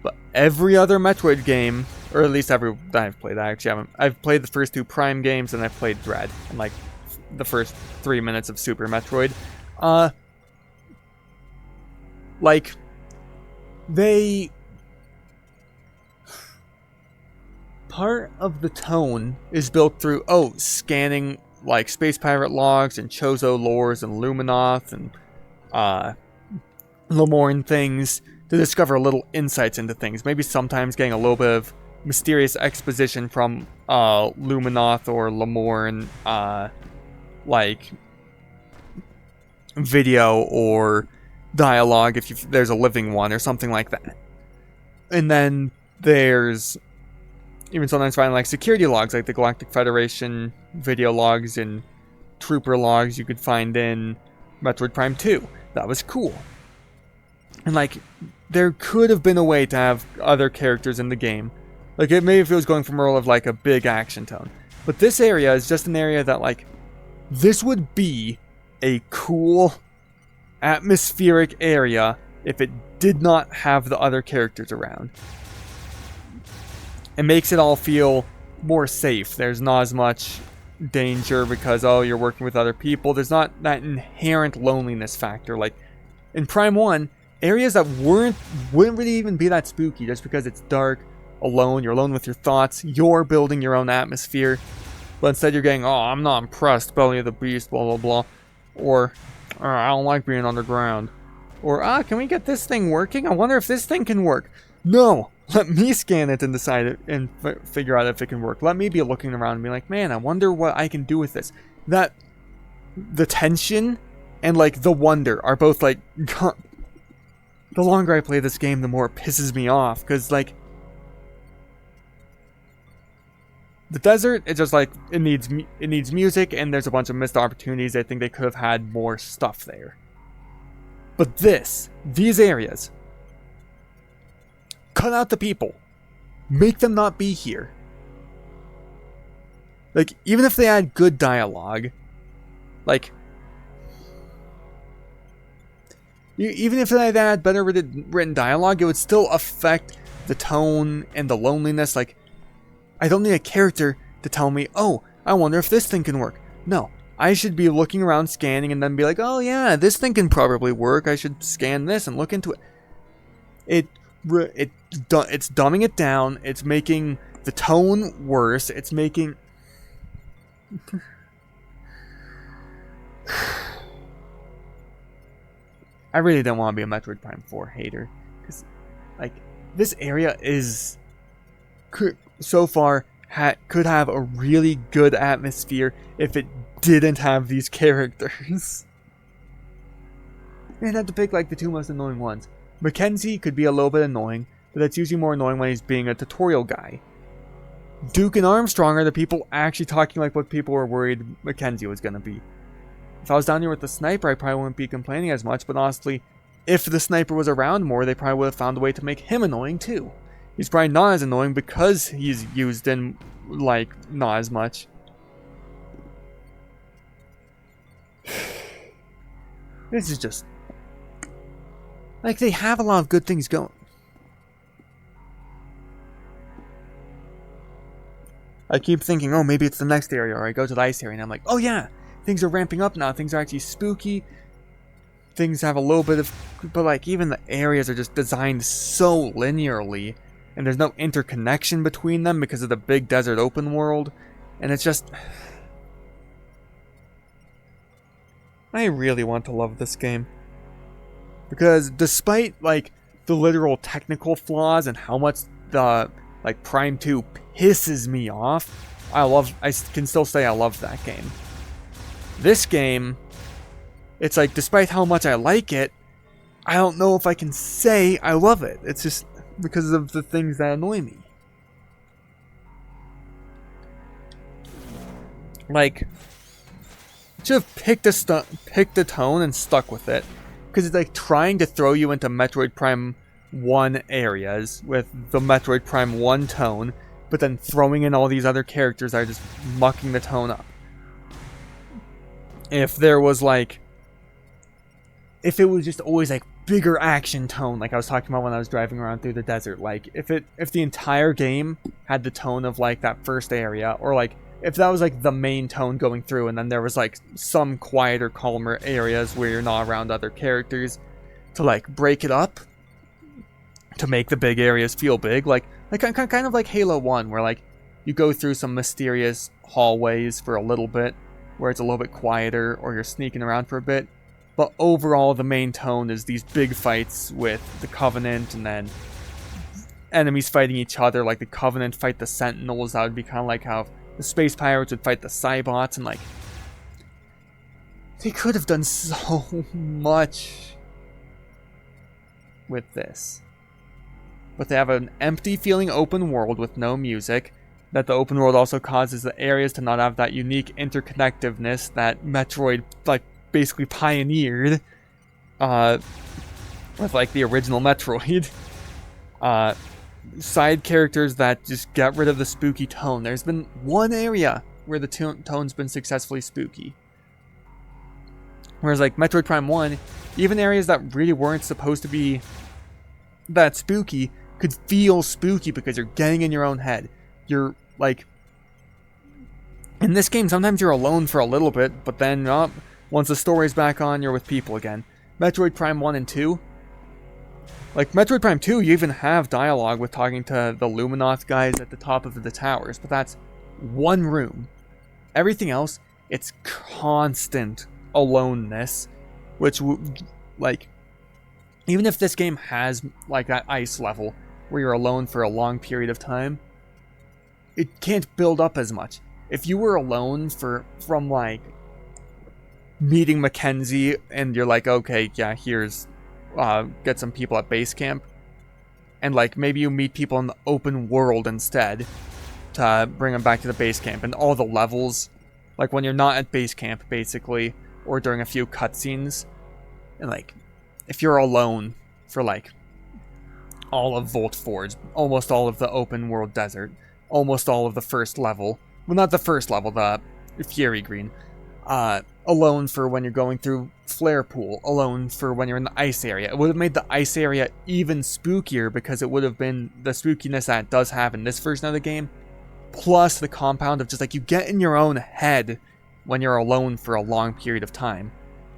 But every other Metroid game, or at least every that I've played, I've played the first two Prime games and I've played Dread, and like the first 3 minutes of Super Metroid. Like, they... Part of the tone is built through, scanning, like, Space Pirate logs and Chozo lores and Luminoth and, Lemoran things to discover little insights into things. Maybe sometimes getting a little bit of mysterious exposition from, Luminoth or Lemoran, like, video or dialogue if there's a living one or something like that. And then there's even sometimes finding like security logs, like the Galactic Federation video logs and trooper logs you could find in Metroid Prime 2. That was cool. And like, there could have been a way to have other characters in the game. Like, maybe if it was going for more of like a big action tone. But this area is just an area that like, this would be a cool atmospheric area if it did not have the other characters around. It makes it all feel more safe. There's not as much danger because, oh, you're working with other people. There's not that inherent loneliness factor. Like in Prime 1, areas that wouldn't really even be that spooky just because it's dark, alone, you're alone with your thoughts, you're building your own atmosphere. But instead you're getting, oh, I'm not impressed, Belly of the Beast, blah, blah, blah. Or, I don't like being underground. Or, can we get this thing working? I wonder if this thing can work. No! Let me scan it and decide it and figure out if it can work. Let me be looking around and be like, man, I wonder what I can do with this. That, the tension and, like, the wonder are both, like, the longer I play this game, the more it pisses me off. Because, like, the desert, it's just like, it needs music, and there's a bunch of missed opportunities. I think they could have had more stuff there. But these areas, cut out the people. Make them not be here. Like, even if they had good dialogue, like, even if they had better written dialogue, it would still affect the tone and the loneliness. Like, I don't need a character to tell me, oh, I wonder if this thing can work. No, I should be looking around, scanning, and then be like, oh yeah, this thing can probably work. I should scan this and look into it. It's dumbing it down. It's making the tone worse. It's making... I really don't want to be a Metroid Prime 4 hater. Because, like, this area is... so far, could have a really good atmosphere if it didn't have these characters. You'd have to pick, like, the two most annoying ones. Mackenzie could be a little bit annoying, but that's usually more annoying when he's being a tutorial guy. Duke and Armstrong are the people actually talking like what people were worried Mackenzie was going to be. If I was down here with the sniper, I probably wouldn't be complaining as much, but honestly, if the sniper was around more, they probably would have found a way to make him annoying too. He's probably not as annoying because he's used in, like, not as much. This is just... like, they have a lot of good things going. I keep thinking, oh, maybe it's the next area, or I go to the ice area, and I'm like, oh yeah, things are ramping up now, things are actually spooky, things have a little bit of... but, like, even the areas are just designed so linearly, and there's no interconnection between them because of the big desert open world, and it's just... I really want to love this game. Because despite, like, the literal technical flaws and how much the, like, Prime 2 pisses me off, I can still say I love that game. This game, it's like, despite how much I like it, I don't know if I can say I love it. It's just because of the things that annoy me. Like, should have picked a tone and stuck with it. Because it's like trying to throw you into Metroid Prime 1 areas with the Metroid Prime 1 tone, but then throwing in all these other characters that are just mucking the tone up. If there was like... if it was just always like bigger action tone, like I was talking about when I was driving around through the desert, like if the entire game had the tone of like that first area, or like if that was like the main tone going through, and then there was like some quieter, calmer areas where you're not around other characters to like break it up, to make the big areas feel big, like kind of like Halo 1, where like you go through some mysterious hallways for a little bit, where it's a little bit quieter, or you're sneaking around for a bit. But overall, the main tone is these big fights with the Covenant, and then enemies fighting each other, like the Covenant fight the Sentinels. That would be kind of like how the Space Pirates would fight the Cybots, and like... they could have done so much with this. But they have an empty feeling open world with no music, that the open world also causes the areas to not have that unique interconnectiveness that Metroid, like, basically pioneered with like the original Metroid. Side characters that just get rid of the spooky tone. There's been one area where the tone's been successfully spooky. Whereas like Metroid Prime 1, even areas that really weren't supposed to be that spooky could feel spooky because you're getting in your own head. You're like, in this game, sometimes you're alone for a little bit, but then once the story's back on, you're with people again. Metroid Prime 1 and 2. Like, Metroid Prime 2, you even have dialogue with talking to the Luminoth guys at the top of the towers, but that's one room. Everything else, it's constant aloneness, which, like, even if this game has, like, that ice level where you're alone for a long period of time, it can't build up as much. If you were alone from, like, meeting Mackenzie, and you're like, okay, yeah, here's, get some people at base camp, and, like, maybe you meet people in the open world instead to bring them back to the base camp, and all the levels, like, when you're not at base camp, basically, or during a few cutscenes, and, like, if you're alone for, like, all of Volt Forge, almost all of the open world desert, almost all of the first level, well, not the first level, the Fury Green, alone for when you're going through Flare Pool, alone for when you're in the ice area. It would have made the ice area even spookier because it would have been the spookiness that it does have in this version of the game, plus the compound of just, like, you get in your own head when you're alone for a long period of time.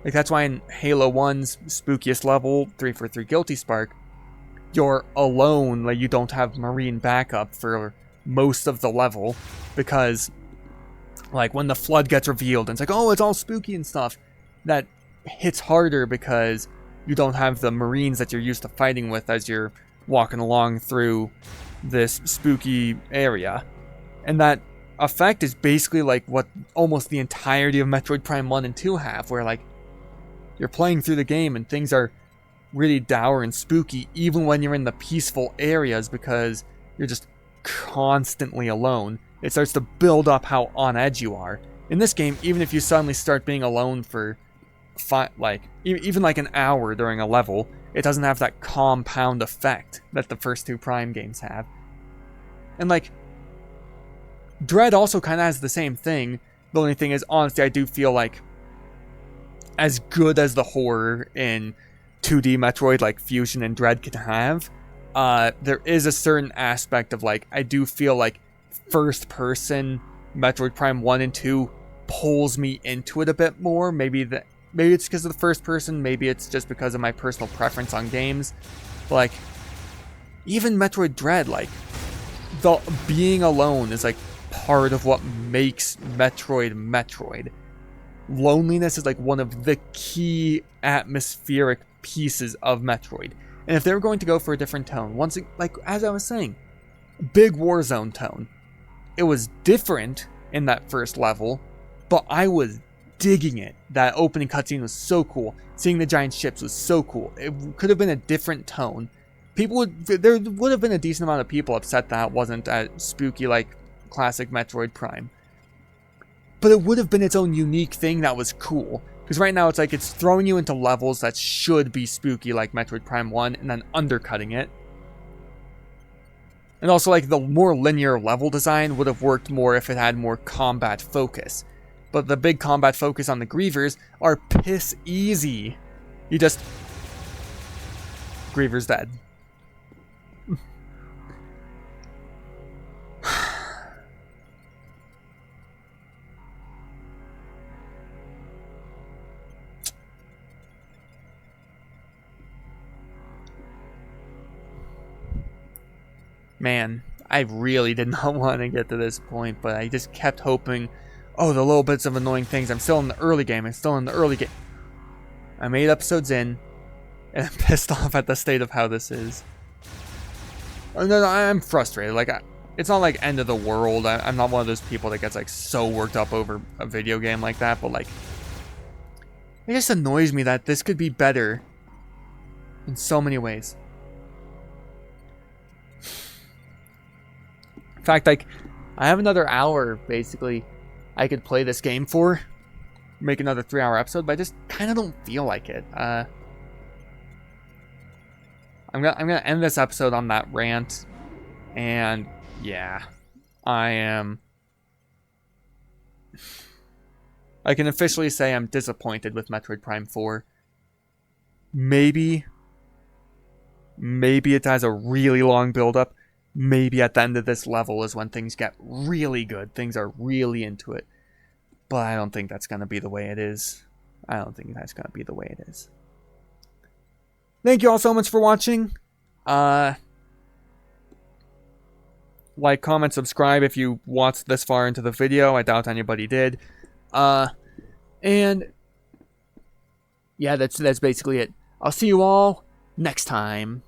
Like, that's why in Halo 1's spookiest level, 343 Guilty Spark, you're alone, like, you don't have marine backup for most of the level, because, like, when the flood gets revealed and it's like, oh, it's all spooky and stuff, that hits harder because you don't have the marines that you're used to fighting with as you're walking along through this spooky area. And that effect is basically like what almost the entirety of Metroid Prime 1 and 2 have, where, like, you're playing through the game and things are really dour and spooky even when you're in the peaceful areas because you're just constantly alone. It starts to build up how on edge you are. In this game, even if you suddenly start being alone for even like an hour during a level, it doesn't have that compound effect that the first two Prime games have. And, like, Dread also kind of has the same thing. The only thing is, honestly, I do feel like as good as the horror in 2D Metroid like Fusion and Dread can have, there is a certain aspect of, like, I do feel like first person Metroid Prime 1 and 2 pulls me into it a bit more. Maybe it's because of the first person, maybe it's just because of my personal preference on games. But, like, even Metroid Dread, like, the being alone is, like, part of what makes Metroid. Loneliness is, like, one of the key atmospheric pieces of Metroid. And if they were going to go for a different tone, like, as I was saying, big Warzone tone, it was different in that first level, but I was digging it. That opening cutscene was so cool. Seeing the giant ships was so cool. It could have been a different tone. There would have been a decent amount of people upset that it wasn't as spooky like classic Metroid Prime. But it would have been its own unique thing that was cool. Because right now it's like it's throwing you into levels that should be spooky like Metroid Prime 1 and then undercutting it. And also, like, the more linear level design would have worked more if it had more combat focus. But the big combat focus on the Grievers are piss easy. You just... Griever's dead. Man, I really did not want to get to this point, but I just kept hoping, oh, the little bits of annoying things. I'm still in the early game. I'm 8 episodes in, and I'm pissed off at the state of how this is. No, I'm frustrated. Like, it's not like end of the world. I'm not one of those people that gets, like, so worked up over a video game like that, but, like, it just annoys me that this could be better in so many ways. In fact, like, I have another hour, basically, I could play this game for. Make another 3-hour episode, but I just kind of don't feel like it. I'm gonna end this episode on that rant. And, yeah. I can officially say I'm disappointed with Metroid Prime 4. Maybe Maybe it has a really long build-up. Maybe at the end of this level is when things get really good. Things are really into it. But I don't think that's going to be the way it is. I don't think that's going to be the way it is. Thank you all so much for watching. Like, comment, subscribe if you watched this far into the video. I doubt anybody did. And yeah, that's basically it. I'll see you all next time.